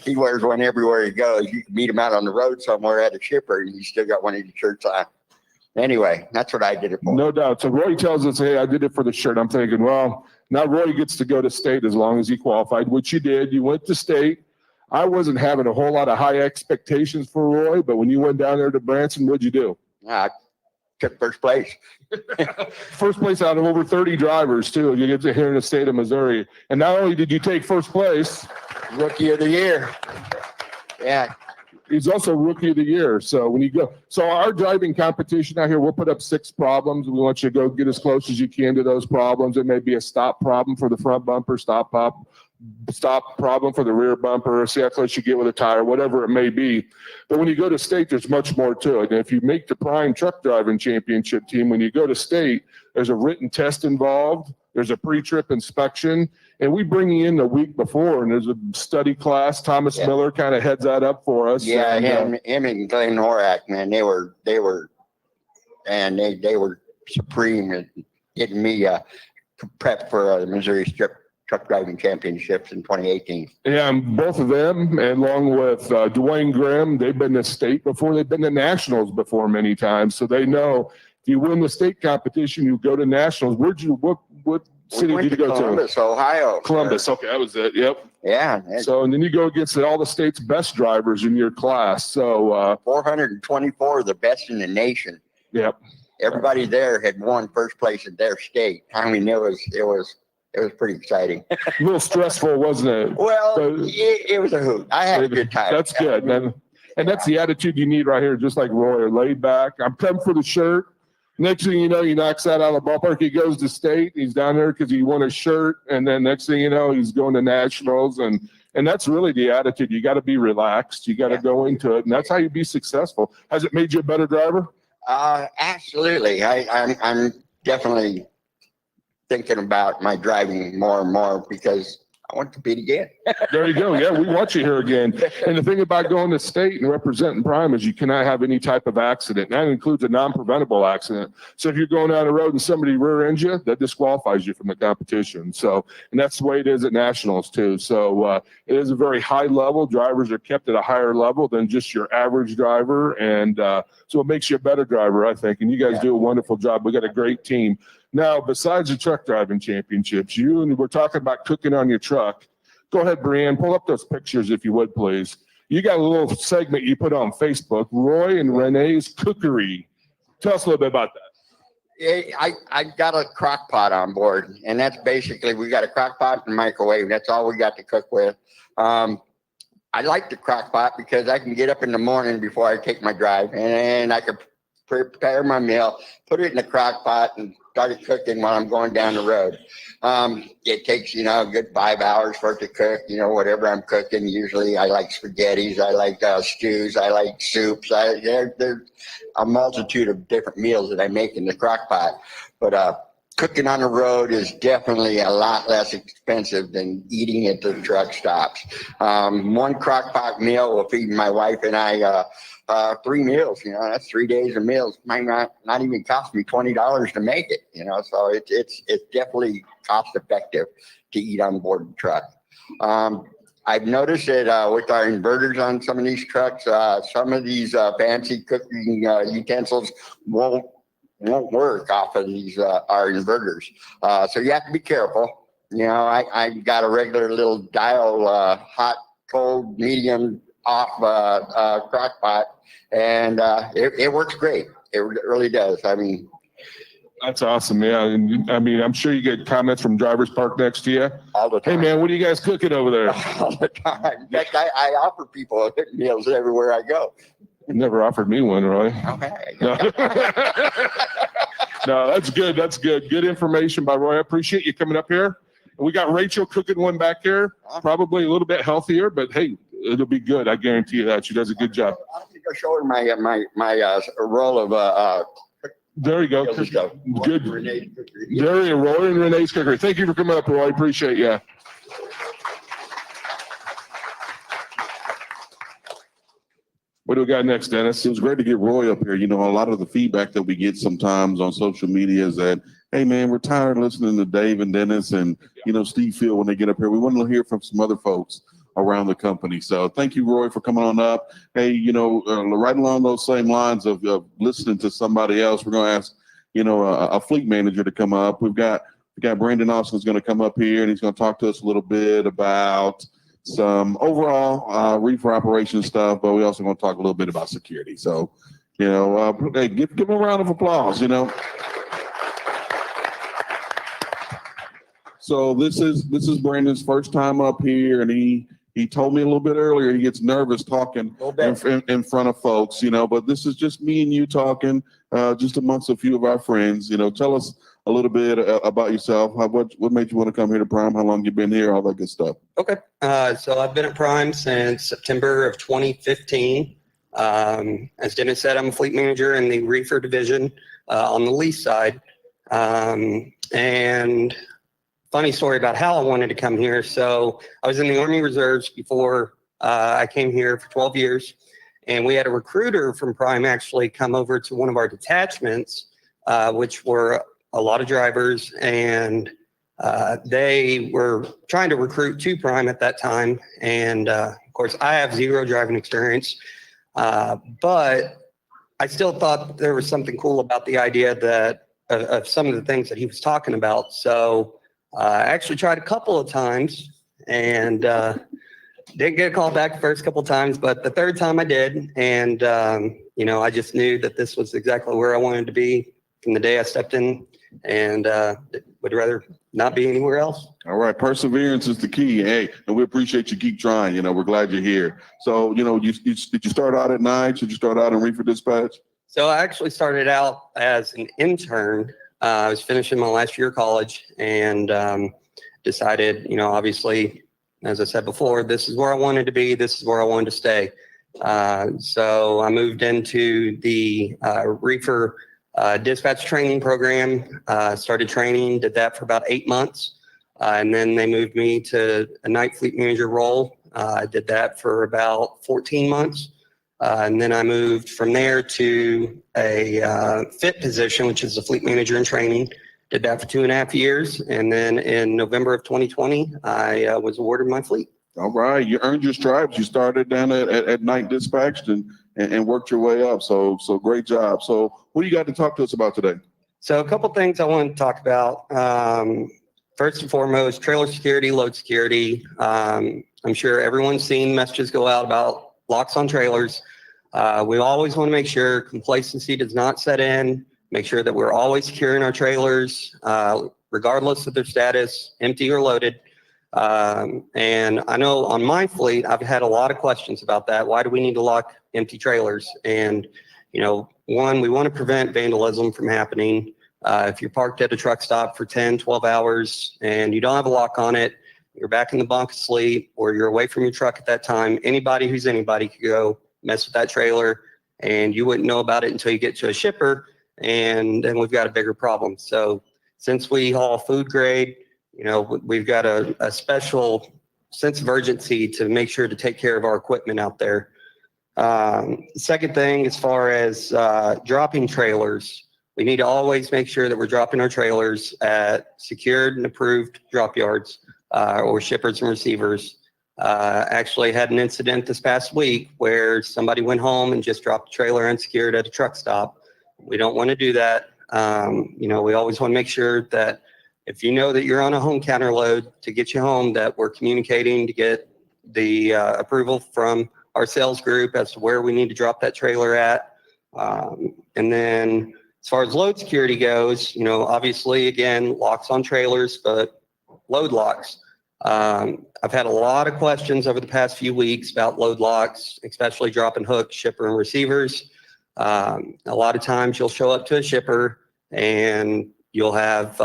He wears one everywhere he goes. You can meet him out on the road somewhere at a shipper, and he's still got one of these shirts on. Anyway, that's what I did it for. No doubt. So Roy tells us, hey, I did it for the shirt. I'm thinking, well, now Roy gets to go to state as long as he qualified, which you did. You went to state. I wasn't having a whole lot of high expectations for Roy, but when you went down there to Branson, what'd you do? I took first place. First place out of over 30 drivers, too. You get to here in the state of Missouri. And not only did you take first place, Rookie of the year. Yeah. he's also Rookie of the Year. So when you go, so our driving competition out here, we'll put up 6 problems. We want you to go get as close as you can to those problems. It may be a stop problem for the front bumper, stop problem for the rear bumper, see how close you get with a tire, whatever it may be. But when you go to state, there's much more to it. And if you make the Prime Truck Driving Championship team, when you go to state, there's a written test involved. There's a pre-trip inspection, and we bring you in the week before, and there's a study class. Thomas Miller kind of heads that up for us. Yeah, and, him and Glenn Horak, man, they were supreme at getting me prepped for the Missouri Truck Driving Championships in 2018. Yeah, and both of them, along with Dwayne Grimm, they've been to state before. They've been to nationals before many times, so they know if you win the state competition, you go to nationals. What city did you go to? Columbus, Ohio. Columbus. Okay, that was it. Yep. Yeah. So, and then you go against all the state's best drivers in your class. So, 424 of the best in the nation. Yep. Everybody there had won first place in their state. I mean, it was pretty exciting. A little stressful, wasn't it? Well, But it was a hoot. I had a good time. That's good, man. And that's the attitude you need right here, just like Roy, laid back. I'm coming for the shirt. Next thing you know, he knocks that out of the ballpark. He goes to state. He's down there because he won a shirt. And then next thing you know, he's going to nationals. And that's really the attitude. You got to be relaxed. You got to go into it. And that's how you be successful. Has it made you a better driver? Absolutely. I'm definitely thinking about my driving more and more because I want to compete again. There you go. Yeah, we want you here again. And the thing about going to state and representing Prime is you cannot have any type of accident. And that includes a non-preventable accident. So if you're going down the road and somebody rear ends you, that disqualifies you from the competition. So, and that's the way it is at nationals too. So it is a very high level. Drivers are kept at a higher level than just your average driver. And so it makes you a better driver, I think. And you guys do a wonderful job. We got a great team. Now, besides the truck driving championships, we're talking about cooking on your truck. Go ahead, Brianne, pull up those pictures if you would, please. You got a little segment you put on Facebook, Roy and Renee's Cookery. Tell us a little bit about that. I got a crock pot on board, and that's basically, we got a crock pot and microwave. That's all we got to cook with. I like the crock pot because I can get up in the morning before I take my drive, and I can prepare my meal, put it in the crock pot, and start it cooking while I'm going down the road. It takes, a good 5 hours for it to cook, whatever I'm cooking. Usually I like spaghettis, I like stews, I like soups. There's a multitude of different meals that I make in the crock pot. But cooking on the road is definitely a lot less expensive than eating at the truck stops. One crock pot meal will feed my wife and I 3 meals, that's 3 days of meals. Might not even cost me $20 to make it, so it's definitely cost effective to eat on board the truck. I've noticed that with our inverters on some of these trucks, some of these fancy cooking utensils won't work off of these our inverters. So you have to be careful. I got a regular little dial, hot, cold, medium, off crock pot, and it works great. It really does. I mean, That's awesome, yeah. And I'm sure you get comments from drivers parked next to you. all the time. Hey, man, what are you guys cooking over there? All the time. In fact, I offer people meals everywhere I go. You never offered me one, Roy. Okay. No. No, that's good. That's good. Good information by Roy. I appreciate you coming up here. We got Rachel cooking one back here, probably a little bit healthier, but hey, it'll be good. I guarantee you that. She does a good job. I think I'll show her my roll of There you go. stuff. Good. Renee. There you go. Roy and Renee's cookery. Thank you for coming up, Roy. Appreciate you. What do we got next, Dennis? It was great to get Roy up here. You know, a lot of the feedback that we get sometimes on social media is that, hey, man, we're tired of listening to Dave and Dennis and, you know, Steve Field when they get up here. We want to hear from some other folks around the company. So thank you, Roy, for coming on up. Hey, you know, right along those same lines of listening to somebody else, we're going to ask, you know, a fleet manager to come up. We got Brandon Austin's going to come up here, and he's going to talk to us a little bit about some overall reefer operation stuff, but we also going to talk a little bit about security. So, you know, hey, give him a round of applause, you know. So this is Brandon's first time up here, and he told me a little bit earlier he gets nervous talking in front of folks, you know, but this is just me and you talking just amongst a few of our friends. You know, tell us a little bit about yourself. What made you want to come here to Prime? How long you been here? All that good stuff. Okay. So I've been at Prime since September of 2015. As Dennis said, I'm a fleet manager in the reefer division on the lease side. And funny story about how I wanted to come here. So I was in the Army Reserves before I came here for 12 years. And we had a recruiter from Prime actually come over to one of our detachments, which were a lot of drivers, and they were trying to recruit to Prime at that time. And of course, I have zero driving experience, but I still thought there was something cool about the idea that of some of the things that he was talking about. So I actually tried a couple of times and didn't get a call back the first couple of times, but the third time I did. And, you know, I just knew that this was exactly where I wanted to be from the day I stepped in, and would rather not be anywhere else. All right. Perseverance is the key. Hey, and we appreciate you. Keep trying. You know, we're glad you're here. So, you know, did you start out at night? Did you start out in reefer dispatch? So I actually started out as an intern. I was finishing my last year of college and decided, you know, obviously, as I said before, this is where I wanted to be. This is where I wanted to stay. So I moved into the reefer dispatch training program, started training, did that for about 8 months. And then they moved me to a night fleet manager role. I did that for about 14 months. And then I moved from there to a fit position, which is a fleet manager in training. Did that for 2.5 years. And then in November of 2020, I was awarded my fleet. All right. You earned your stripes. You started down at night dispatch and worked your way up. So great job. So what do you got to talk to us about today? So a couple things I want to talk about. First and foremost, trailer security, load security. I'm sure everyone's seen messages go out about locks on trailers. We always want to make sure complacency does not set in. Make sure that we're always securing our trailers, regardless of their status, empty or loaded. And I know on my fleet, I've had a lot of questions about that. Why do we need to lock empty trailers? And, you know, one, we want to prevent vandalism from happening. If you're parked at a truck stop for 10, 12 hours and you don't have a lock on it, you're back in the bunk asleep, or you're away from your truck at that time, anybody who's anybody could go mess with that trailer, and you wouldn't know about it until you get to a shipper, and then we've got a bigger problem. So since we haul food grade, you know, we've got a special sense of urgency to make sure to take care of our equipment out there. Second thing, as far as dropping trailers, we need to always make sure that we're dropping our trailers at secured and approved drop yards or shippers and receivers. Actually had an incident this past week where somebody went home and just dropped a trailer unsecured at a truck stop. We don't want to do that. You know, we always want to make sure that if you know that you're on a home counter load to get you home, that we're communicating to get the approval from our sales group as to where we need to drop that trailer at. And then as far as load security goes, you know, obviously, again, locks on trailers, but load locks. I've had a lot of questions over the past few weeks about load locks, especially dropping hooks, shipper and receivers. A lot of times you'll show up to a shipper and you'll have,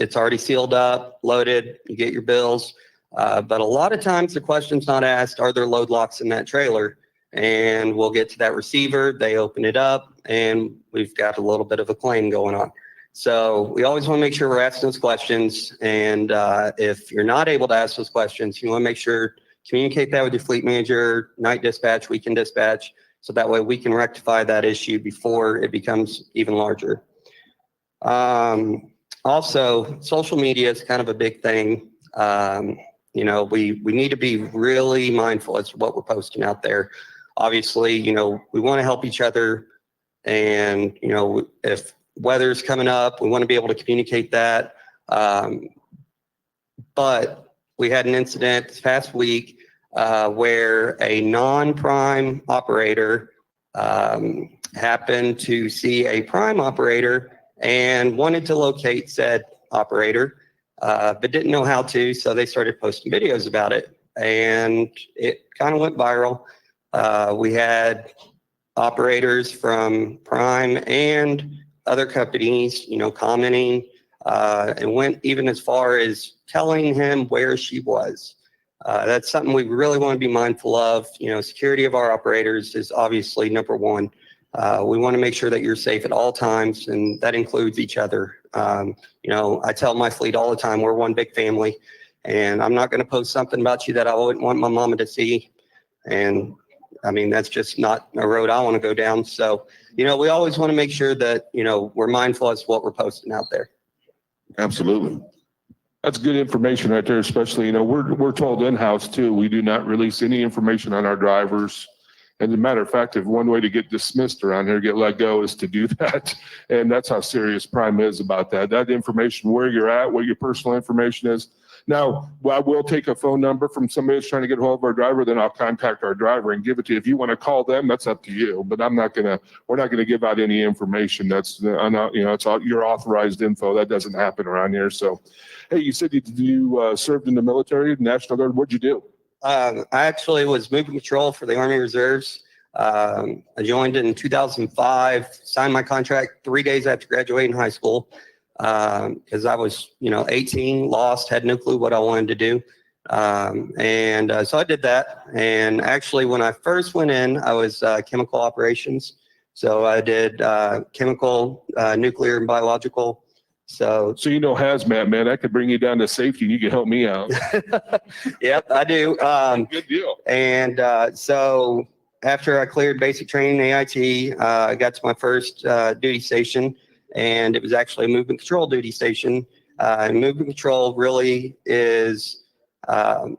it's already sealed up, loaded, you get your bills. But a lot of times the question's not asked, are there load locks in that trailer? And we'll get to that receiver, they open it up, and we've got a little bit of a claim going on. So we always want to make sure we're asking those questions. And if you're not able to ask those questions, you want to make sure, communicate that with your fleet manager, night dispatch, weekend dispatch, so that way we can rectify that issue before it becomes even larger. Also, social media is kind of a big thing. You know, we need to be really mindful as to what we're posting out there. Obviously, you know, we want to help each other, and, you know, if weather's coming up, we want to be able to communicate that. But we had an incident this past week where a non-prime operator happened to see a prime operator and wanted to locate said operator, but didn't know how to, so they started posting videos about it, and it kind of went viral. We had operators from Prime and other companies, you know, commenting, and went even as far as telling him where she was. That's something we really want to be mindful of. You know, security of our operators is obviously number one. We want to make sure that you're safe at all times, and that includes each other. You know, I tell my fleet all the time, we're one big family, and I'm not going to post something about you that I wouldn't want my mama to see. And I mean, that's just not a road I want to go down. So, you know, we always want to make sure that, you know, we're mindful as to what we're posting out there. Absolutely. That's good information right there, especially, you know, we're told in-house too, we do not release any information on our drivers. And as a matter of fact, if one way to get dismissed around here, get let go, is to do that. And that's how serious Prime is about that. That information, where you're at, what your personal information is. Now, I will take a phone number from somebody that's trying to get a hold of our driver, then I'll contact our driver and give it to you. If you want to call them, that's up to you. But we're not gonna give out any information. That's, you know, it's all your authorized info. That doesn't happen around here. So, hey, you said you served in the military, National Guard. What'd you do? I actually was moving patrol for the Army Reserves. I joined in 2005, signed my contract 3 days after graduating high school, because I was, you know, 18, lost, had no clue what I wanted to do. So I did that. And actually, when I first went in, I was chemical operations. So I did chemical, nuclear, and biological. So you know hazmat, man. I could bring you down to safety and you can help me out. Yep, I do. Good deal. And so after I cleared basic training AIT, I got to my first duty station, and it was actually a movement control duty station. And movement control really is, you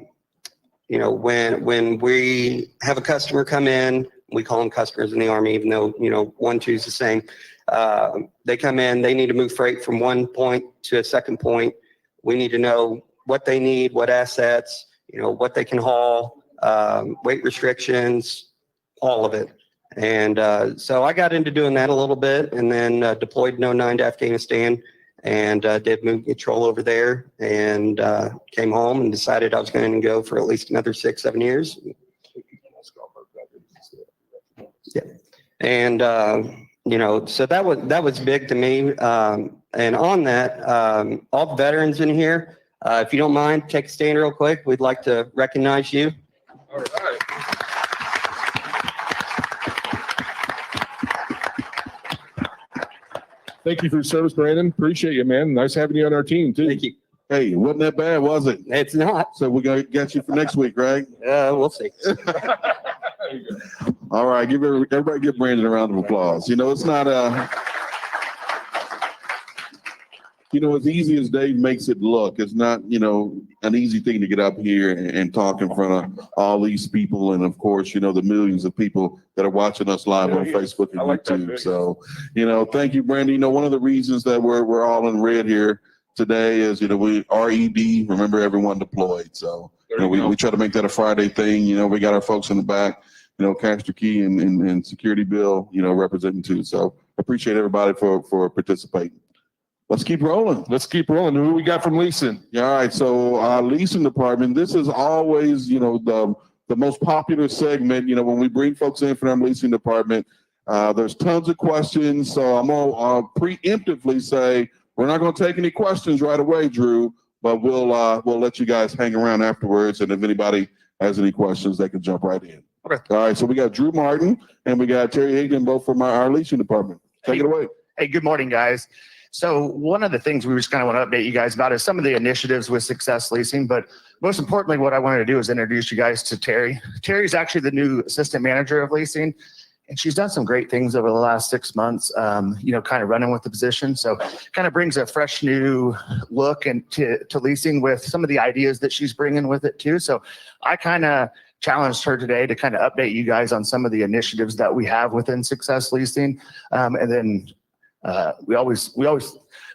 know, when we have a customer come in, we call them customers in the Army, even though, you know, 1, 2 is the same. They come in, they need to move freight from one point to a second point. We need to know what they need, what assets, you know, what they can haul, weight restrictions, all of it. And so I got into doing that a little bit, and then deployed in 2009 to Afghanistan, and did movement control over there, and came home and decided I was going to go for at least another 6, 7 years. Yeah. And you know, so that was big to me. And on that, all the veterans in here, if you don't mind, take a stand real quick. We'd like to recognize you. All right. Thank you for your service, Brandon. Appreciate you, man. Nice having you on our team too. Thank you. Hey, wasn't that bad, was it? It's not. So we got you for next week, right? We'll see. All right, everybody give Brandon a round of applause. You know, it's not you know, as easy as Dave makes it look, it's not, you know, an easy thing to get up here and talk in front of all these people, and of course, you know, the millions of people that are watching us live on Facebook and YouTube. So, you know, thank you, Brandon. You know, one of the reasons that we're all in red here today is, you know, we RED, remember everyone deployed. So, you know, we try to make that a Friday thing. You know, we got our folks in the back, you know, Caster Key and Security Bill, you know, representing too. So appreciate everybody for participating. Let's keep rolling. Let's keep rolling. Who we got from leasing? Yeah, all right. So leasing department, this is always, the most popular segment. When we bring folks in from our leasing department, there's tons of questions. So I'm gonna preemptively say we're not gonna take any questions right away, Drew, but we'll let you guys hang around afterwards. And if anybody has any questions, they can jump right in. Okay. All right. So we got Drew Martin and we got Terry Higdon, both from our leasing department. Take it away. Hey, good morning, guys. So one of the things we just kind of want to update you guys about is some of the initiatives with Success Leasing, but most importantly, what I wanted to do is introduce you guys to Terry. Terry's actually the new assistant manager of leasing, and she's done some great things over the last 6 months, kind of running with the position. So kind of brings a fresh new look into leasing with some of the ideas that she's bringing with it too. So I kind of challenged her today to kind of update you guys on some of the initiatives that we have within Success Leasing. And then we always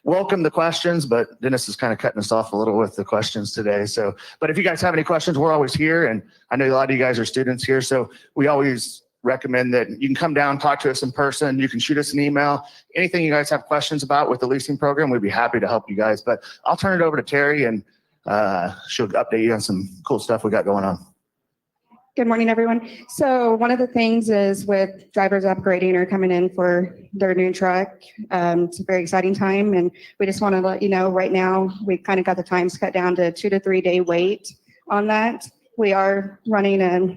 welcome the questions, but Dennis is kind of cutting us off a little with the questions today. So, but if you guys have any questions, we're always here. And I know a lot of you guys are students here. So we always recommend that you can come down, talk to us in person. You can shoot us an email. Anything you guys have questions about with the leasing program, we'd be happy to help you guys. But I'll turn it over to Terry and she'll update you on some cool stuff we got going on. Good morning, everyone. So one of the things is with drivers upgrading or coming in for their new truck. It's a very exciting time. And we just want to let you know right now, we kind of got the times cut down to 2 to 3 day wait on that. We are running a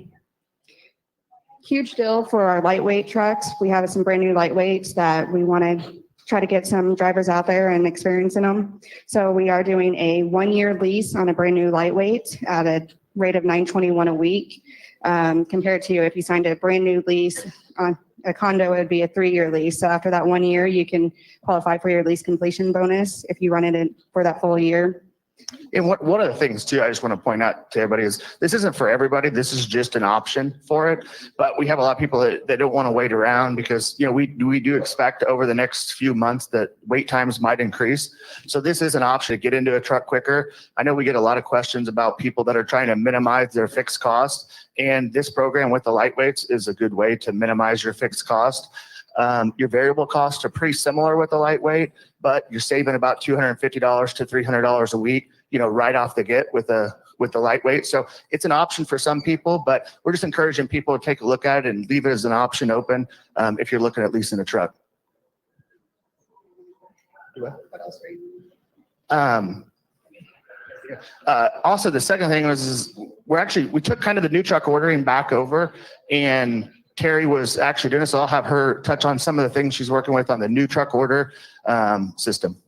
huge deal for our lightweight trucks. We have some brand new lightweights that we want to try to get some drivers out there and experiencing them. So we are doing a 1-year lease on a brand new lightweight at a rate of $921 a week. Compared to if you signed a brand new lease on a condo, it would be a 3-year lease. So after that 1 year, you can qualify for your lease completion bonus if you run it in for that full year. And one of the things too, I just want to point out to everybody is this isn't for everybody. This is just an option for it. But we have a lot of people that don't want to wait around because, we do expect over the next few months that wait times might increase. So this is an option to get into a truck quicker. I know we get a lot of questions about people that are trying to minimize their fixed cost. And this program with the lightweights is a good way to minimize your fixed cost. Your variable costs are pretty similar with the lightweight, but you're saving about $250 to $300 a week, right off the get with the lightweight. So it's an option for some people, but we're just encouraging people to take a look at it and leave it as an option open if you're looking at leasing a truck. Also, the second thing is we took kind of the new truck ordering back over, and Terry was actually doing this. So I'll have her touch on some of the things she's working with on the new truck order system.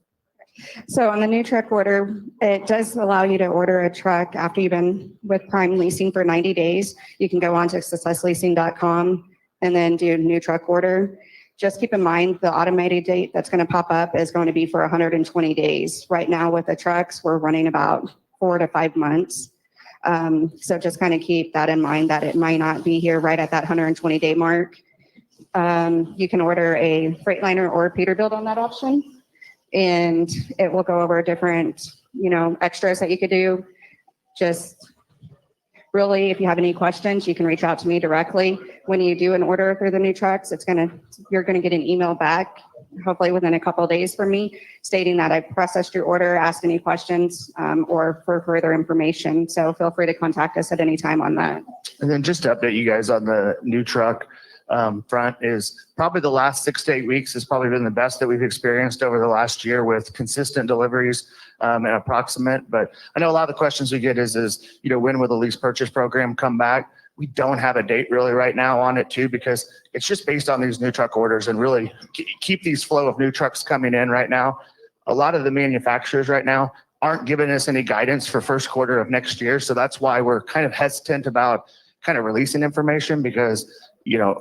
So on the new truck order, it does allow you to order a truck after you've been with Prime Leasing for 90 days. You can go on to successleasing.com and then do new truck order. Just keep in mind the automated date that's going to pop up is going to be for 120 days. Right now with the trucks, we're running about 4 to 5 months. So just kind of keep that in mind that it might not be here right at that 120 day mark. You can order a Freightliner or a Peterbilt on that option, and it will go over different, extras that you could do. Just really, if you have any questions, you can reach out to me directly. When you do an order through the new trucks, you're going to get an email back, hopefully within a couple of days from me, stating that I processed your order, asked any questions, or for further information. So feel free to contact us at any time on that. And then just to update you guys on the new truck front is probably the last 6 to 8 weeks has probably been the best that we've experienced over the last year with consistent deliveries and approximate. But I know a lot of the questions we get is when will the lease purchase program come back? We don't have a date really right now on it too, because it's just based on these new truck orders and really keep these flow of new trucks coming in right now. A lot of the manufacturers right now aren't giving us any guidance for first quarter of next year. So that's why we're kind of hesitant about kind of releasing information because,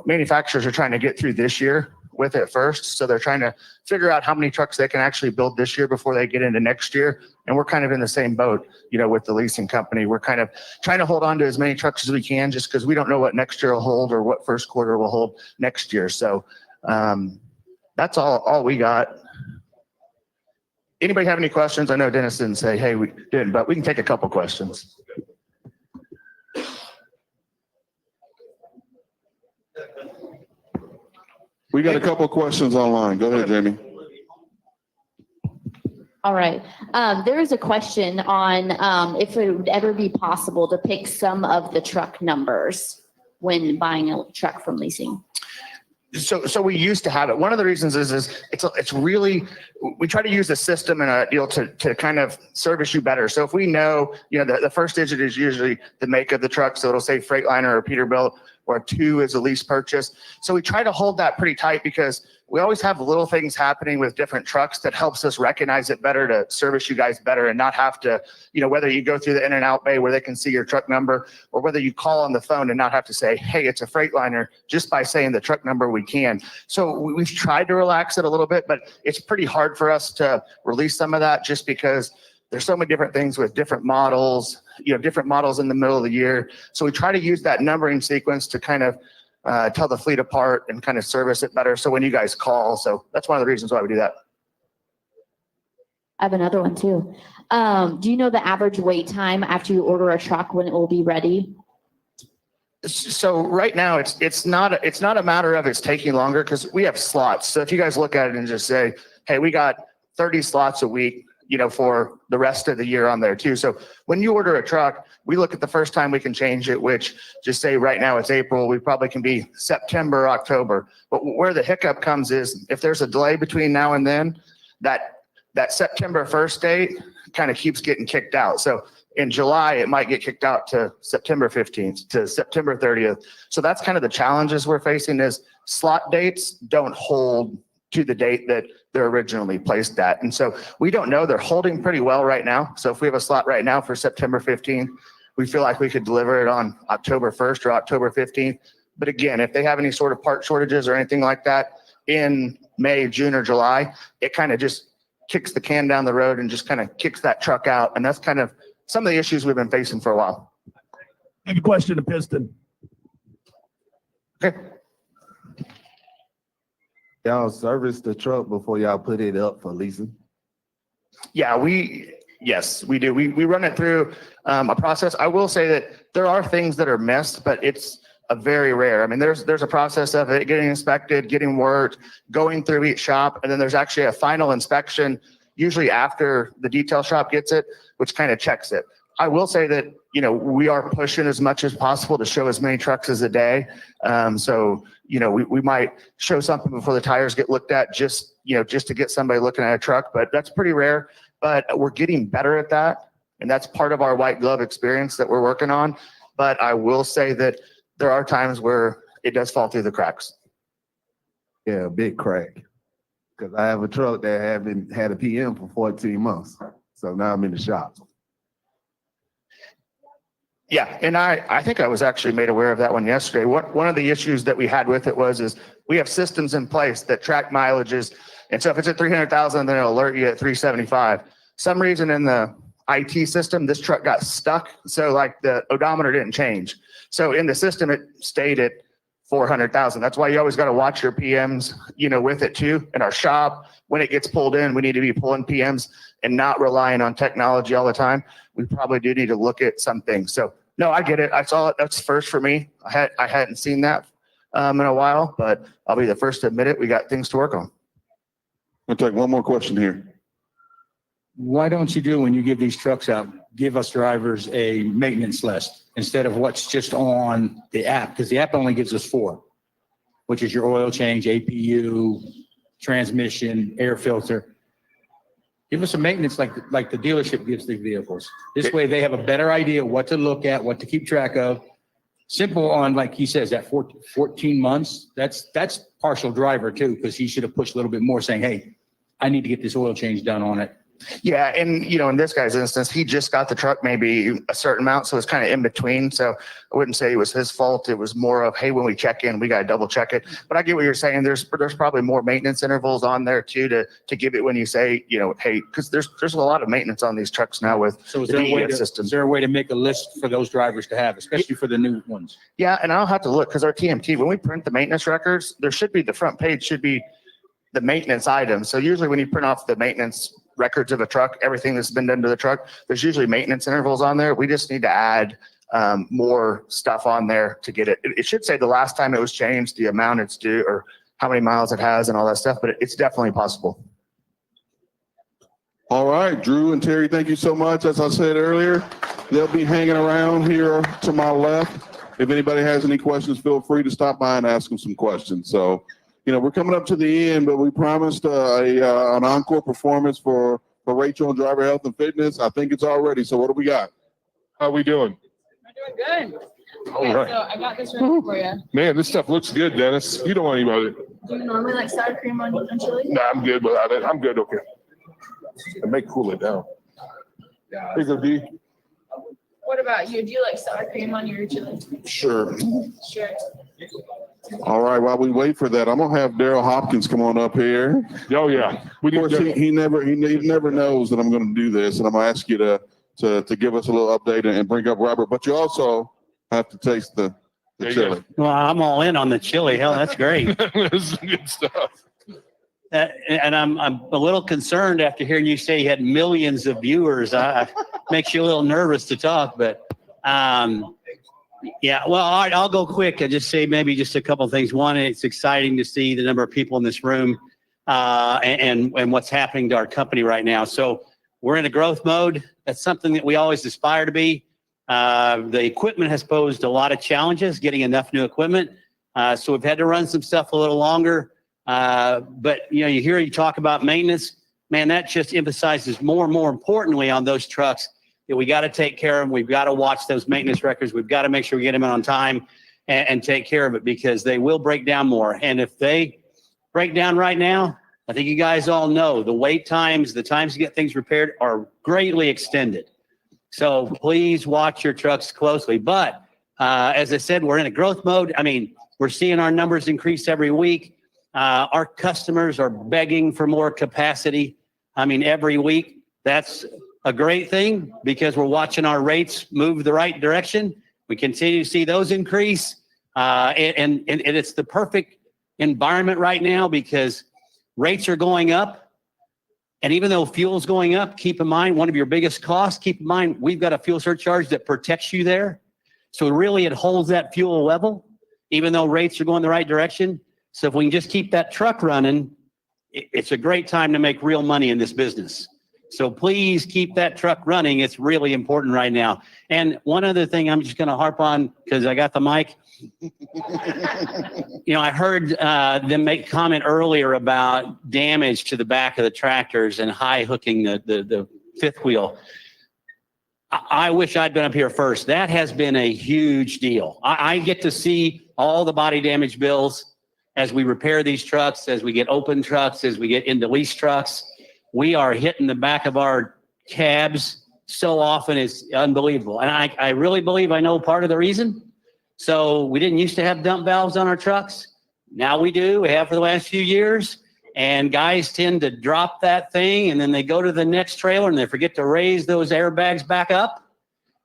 manufacturers are trying to get through this year with it first. So they're trying to figure out how many trucks they can actually build this year before they get into next year. And we're kind of in the same boat, with the leasing company. We're kind of trying to hold on to as many trucks as we can just because we don't know what next year will hold or what first quarter will hold next year. So that's all we got. Anybody have any questions? I know Dennis didn't say, hey, we didn't, but we can take a couple questions. We got a couple of questions online. Go ahead, Jamie. All right. There is a question on if it would ever be possible to pick some of the truck numbers when buying a truck from leasing. So we used to have it. One of the reasons is it's really, we try to use a system and a deal to kind of service you better. So if we know, the first digit is usually the make of the truck. So it'll say Freightliner or Peterbilt, or 2 is a lease purchase. So we try to hold that pretty tight because we always have little things happening with different trucks that helps us recognize it better to service you guys better and not have to, whether you go through the in and out bay where they can see your truck number, or whether you call on the phone and not have to say, hey, it's a Freightliner, just by saying the truck number we can. So we've tried to relax it a little bit, but it's pretty hard for us to release some of that just because there's so many different things with different models, different models in the middle of the year. So we try to use that numbering sequence to kind of tell the fleet apart and kind of service it better. So when you guys call, so that's one of the reasons why we do that. I have another one too. Do you know the average wait time after you order a truck when it will be ready? So right now it's not a matter of it's taking longer because we have slots. So if you guys look at it and just say, hey, we got 30 slots a week, for the rest of the year on there too. So when you order a truck, we look at the first time we can change it, which just say right now it's April, we probably can be September, October. But where the hiccup comes is if there's a delay between now and then, that September 1st date kind of keeps getting kicked out. So in July, it might get kicked out to September 15th to September 30th. So that's kind of the challenges we're facing is slot dates don't hold to the date that they're originally placed at. And so we don't know. They're holding pretty well right now. So if we have a slot right now for September 15th, we feel like we could deliver it on October 1st or October 15th. But again, if they have any sort of part shortages or anything like that in May, June, or July, it kind of just kicks the can down the road and just kind of kicks that truck out. And that's kind of some of the issues we've been facing for a while. I have a question to Piston. Okay. Y'all service the truck before y'all put it up for leasing? Yeah, yes, we do. We run it through a process. I will say that there are things that are missed, but it's a very rare. I mean, there's a process of it getting inspected, getting worked, going through each shop, and then there's actually a final inspection, usually after the detail shop gets it, which kind of checks it. I will say that, we are pushing as much as possible to show as many trucks as a day. So, we might show something before the tires get looked at just to get somebody looking at a truck, but that's pretty rare. But we're getting better at that. And that's part of our white glove experience that we're working on. But I will say that there are times where it does fall through the cracks. Yeah, big crack. Because I have a truck that haven't had a PM for 14 months. So now I'm in the shop. Yeah, and I think I was actually made aware of that one yesterday. One of the issues that we had with it is we have systems in place that track mileages. And so if it's at 300,000, then it'll alert you at 375. Some reason in the IT system, this truck got stuck. So like the odometer didn't change. So in the system, it stayed at 400,000. That's why you always got to watch your PMs, with it too. In our shop, when it gets pulled in, we need to be pulling PMs and not relying on technology all the time. We probably do need to look at some things. So no, I get it. I saw it. That's first for me. I hadn't seen that in a while, but I'll be the first to admit it. We got things to work on. I'll take one more question here. Why don't you do when you give these trucks out, give us drivers a maintenance list instead of what's just on the app? Because the app only gives us 4, which is your oil change, APU, transmission, air filter. Give us a maintenance like the dealership gives the vehicles. This way they have a better idea what to look at, what to keep track of. Simple on, like he says, that 14 months, that's partial driver too, because he should have pushed a little bit more saying, hey, I need to get this oil change done on it. Yeah, and in this guy's instance, he just got the truck maybe a certain amount, so it's kind of in between. So I wouldn't say it was his fault. It was more of, hey, when we check in, we got to double check it. But I get what you're saying. There's probably more maintenance intervals on there too to give it when you say, hey, because there's a lot of maintenance on these trucks now with So is the there, a way DES to, system. is there a way to make a list for those drivers to have, especially for the new ones? Yeah, and I'll have to look because our TMT, when we print the maintenance records, there should be the front page should be the maintenance items. So usually when you print off the maintenance records of a truck, everything that's been done to the truck, there's usually maintenance intervals on there. We just need to add more stuff on there to get it. It should say the last time it was changed, the amount it's due, or how many miles it has and all that stuff, but it's definitely possible. All right, Drew and Terry, thank you so much. As I said earlier, they'll be hanging around here to my left. If anybody has any questions, feel free to stop by and ask them some questions. So, we're coming up to the end, but we promised an encore performance for Rachel and Driver Health and Fitness. I think it's all ready. So what do we got? How we doing? We're doing good. All right. So I got this ready for you. Man, this stuff looks good, Dennis. You don't want any of it. Do you normally like sour cream on chili? Nah, I'm good without it. I'm good. Okay. I may cool it down. Here you go, D. What about you? Do you like sour cream on your chili? Sure. Sure. All right, while we wait for that, I'm gonna have Daryl Hopkins come on up here. Oh yeah. Of course, he never knows that I'm gonna do this, and I'm gonna ask you to give us a little update and bring up Robert, but you also have to taste the chili. Well, I'm all in on the chili. Hell, that's great. This is good stuff. And I'm a little concerned after hearing you say you had millions of viewers. Makes you a little nervous to talk, but yeah. Well, all right, I'll go quick and just say maybe just a couple of things. One, it's exciting to see the number of people in this room and what's happening to our company right now. So we're in a growth mode. That's something that we always aspire to be. The equipment has posed a lot of challenges, getting enough new equipment. So we've had to run some stuff a little longer. But you talk about maintenance, man, that just emphasizes more and more importantly on those trucks that we got to take care of them. We've got to watch those maintenance records. We've got to make sure we get them in on time and take care of it because they will break down more. And if they break down right now, I think you guys all know the wait times, the times to get things repaired are greatly extended. So please watch your trucks closely. But as I said, we're in a growth mode. I mean, we're seeing our numbers increase every week. Our customers are begging for more capacity. I mean, every week. That's a great thing because we're watching our rates move the right direction. We continue to see those increase. And it's the perfect environment right now because rates are going up. And even though fuel's going up, keep in mind, one of your biggest costs, keep in mind, we've got a fuel surcharge that protects you there. So really it holds that fuel level, even though rates are going the right direction. So if we can just keep that truck running, it's a great time to make real money in this business. So please keep that truck running. It's really important right now. And one other thing I'm just going to harp on because I got the mic. I heard them make comment earlier about damage to the back of the tractors and high hooking the fifth wheel. I wish I'd been up here first. That has been a huge deal. I get to see all the body damage bills as we repair these trucks, as we get open trucks, as we get into lease trucks. We are hitting the back of our cabs so often, it's unbelievable. And I really believe I know part of the reason. So we didn't used to have dump valves on our trucks. Now we do. We have for the last few years. And guys tend to drop that thing and then they go to the next trailer and they forget to raise those airbags back up.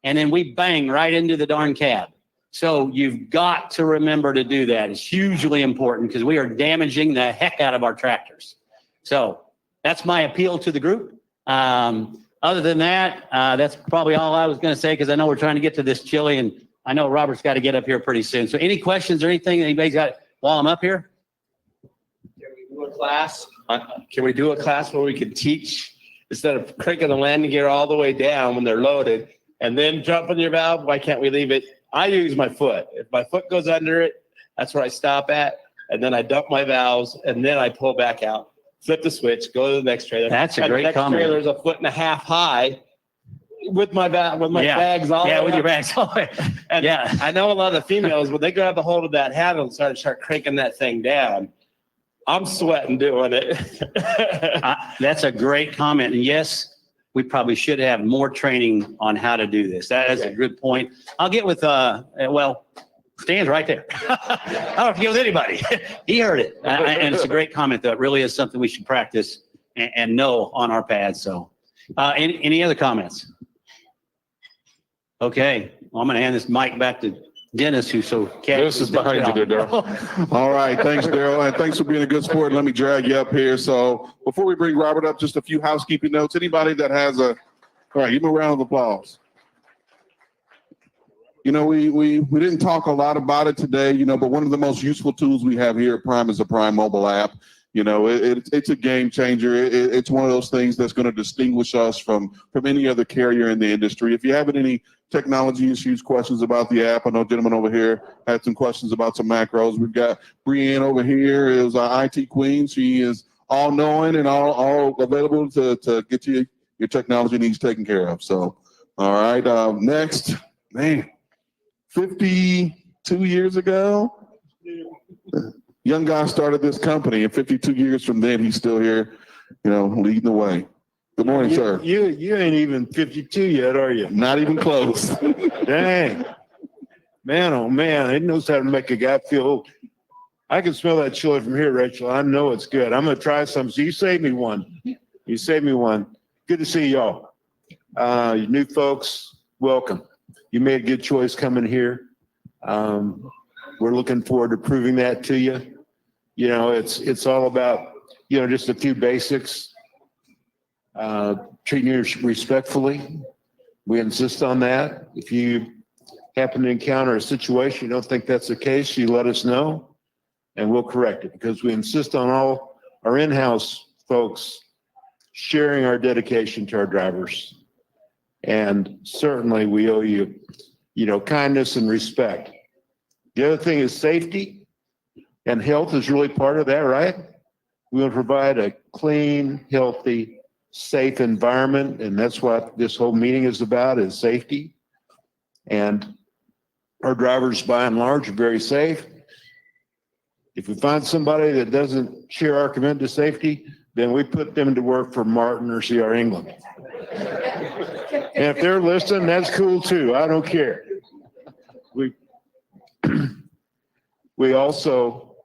And then we bang right into the darn cab. So you've got to remember to do that. It's hugely important because we are damaging the heck out of our tractors. So that's my appeal to the group. Other than that, that's probably all I was going to say because I know we're trying to get to this chili and I know Robert's got to get up here pretty soon. So any questions or anything anybody's got while I'm up here? Can we do a class? Can we do a class where we can teach instead of cranking the landing gear all the way down when they're loaded and then jumping your valve? Why can't we leave it? I use my foot. If my foot goes under it, that's where I stop at. And then I dump my valves and then I pull back out, flip the switch, go to the next trailer. That's a great comment. The next trailer is 1.5 feet high with my bags all the way with your up. bags all the way. And Yeah. I know a lot of the females, when they grab the hold of that handle and start cranking that thing down, I'm sweating doing it. That's a great comment. And yes, we probably should have more training on how to do this. That is a good point. I'll get with, Stan's right there. I don't have to get with anybody. He heard it. And it's a great comment though. It really is something we should practice and know on our pads. So any other comments? Okay. Well, I'm going to hand this mic back to Dennis, who's so This is behind you there, Daryl. All right, thanks, Daryl, and thanks for being a good sport. Let me drag you up here. So before we bring Robert up, just a few housekeeping notes. Anybody that has all right, give him a round of applause. We didn't talk a lot about it today, but one of the most useful tools we have here at Prime is the Prime mobile app. You know, it's a game changer. It's one of those things that's going to distinguish us from any other carrier in the industry. If you have any technology issues, questions about the app, I know a gentleman over here had some questions about some macros. We've got Brienne over here is our IT queen. She is all knowing and all available to get you your technology needs taken care of. So, all right, next, man, 52 years ago. Young guy started this company, and 52 years from then, he's still here, you know, leading the way. Good morning, sir. You ain't even 52 yet, are you? Not even close. Dang. Man, oh man, it knows how to make a guy feel old. I can smell that chili from here, Rachel. I know it's good. I'm going to try some. So you saved me one. You saved me one. Good to see y'all. You new folks, welcome. You made a good choice coming here. We're looking forward to proving that to you. You know, it's all about, you know, just a few basics. Treating you respectfully. We insist on that. If you happen to encounter a situation you don't think that's the case, you let us know and we'll correct it, because we insist on all our in-house folks sharing our dedication to our drivers. And certainly we owe you, you know, kindness and respect. The other thing is safety, and health is really part of that, right? We want to provide a clean, healthy, safe environment, and that's what this whole meeting is about, is safety. And our drivers, by and large, are very safe. If we find somebody that doesn't share our commitment to safety, then we put them to work for Martin or CR England. And if they're listening, that's cool too. I don't care. We also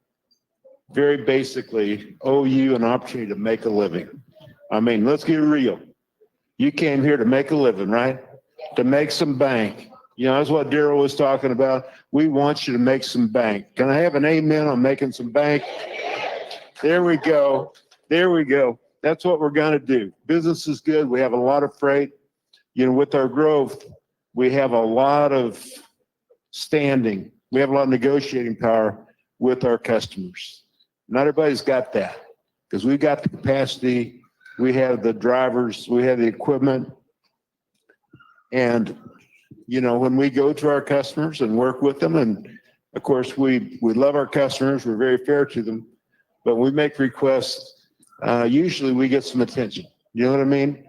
very basically owe you an opportunity to make a living. I mean, let's get real. You came here to make a living, right? To make some bank. You know, that's what Daryl was talking about. We want you to make some bank. Can I have an amen on making some bank? There we go. There we go. That's what we're going to do. Business is good. We have a lot of freight. You know, with our growth, we have a lot of standing. We have a lot of negotiating power with our customers. Not everybody's got that, because we've got the capacity, we have the drivers, we have the equipment. And, you know, when we go to our customers and work with them, and of course, we love our customers, we're very fair to them, but we make requests, usually we get some attention. You know what I mean?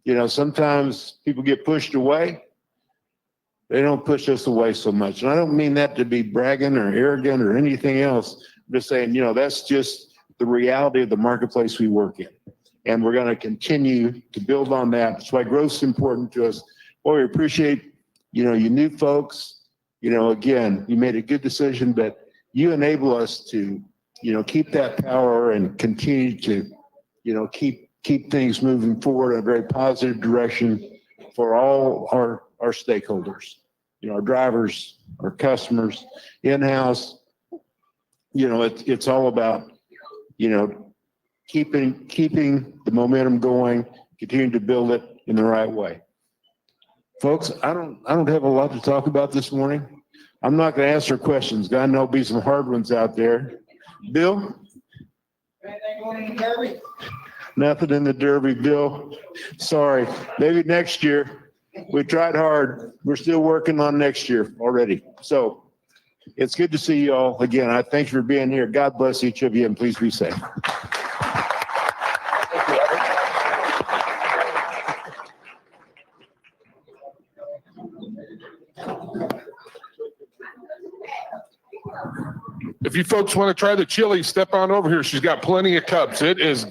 You know, sometimes people get pushed away. They don't push us away so much. And I don't mean that to be bragging or arrogant or anything else. I'm just saying, you know, that's just the reality of the marketplace we work in. And we're going to continue to build on that. That's why growth is important to us. Well, we appreciate, you know, you new folks. You know, again, you made a good decision, but you enable us to, you know, keep that power and continue to, you know, keep things moving forward in a very positive direction for all our stakeholders. You know, our drivers, our customers, in-house. You know, it's all about, you know, keeping the momentum going, continuing to build it in the right way. Folks, I don't have a lot to talk about this morning. I'm not going to answer questions. I know there'll be some hard ones out there. Bill? Anything going in the Derby? Nothing in the Derby, Bill. Sorry. Maybe next year. We tried hard. We're still working on next year already. So it's good to see you all again. I thank you for being here. God bless each of you, and please be safe. If you folks want to try the chili, step on over here. She's got plenty of cups. It is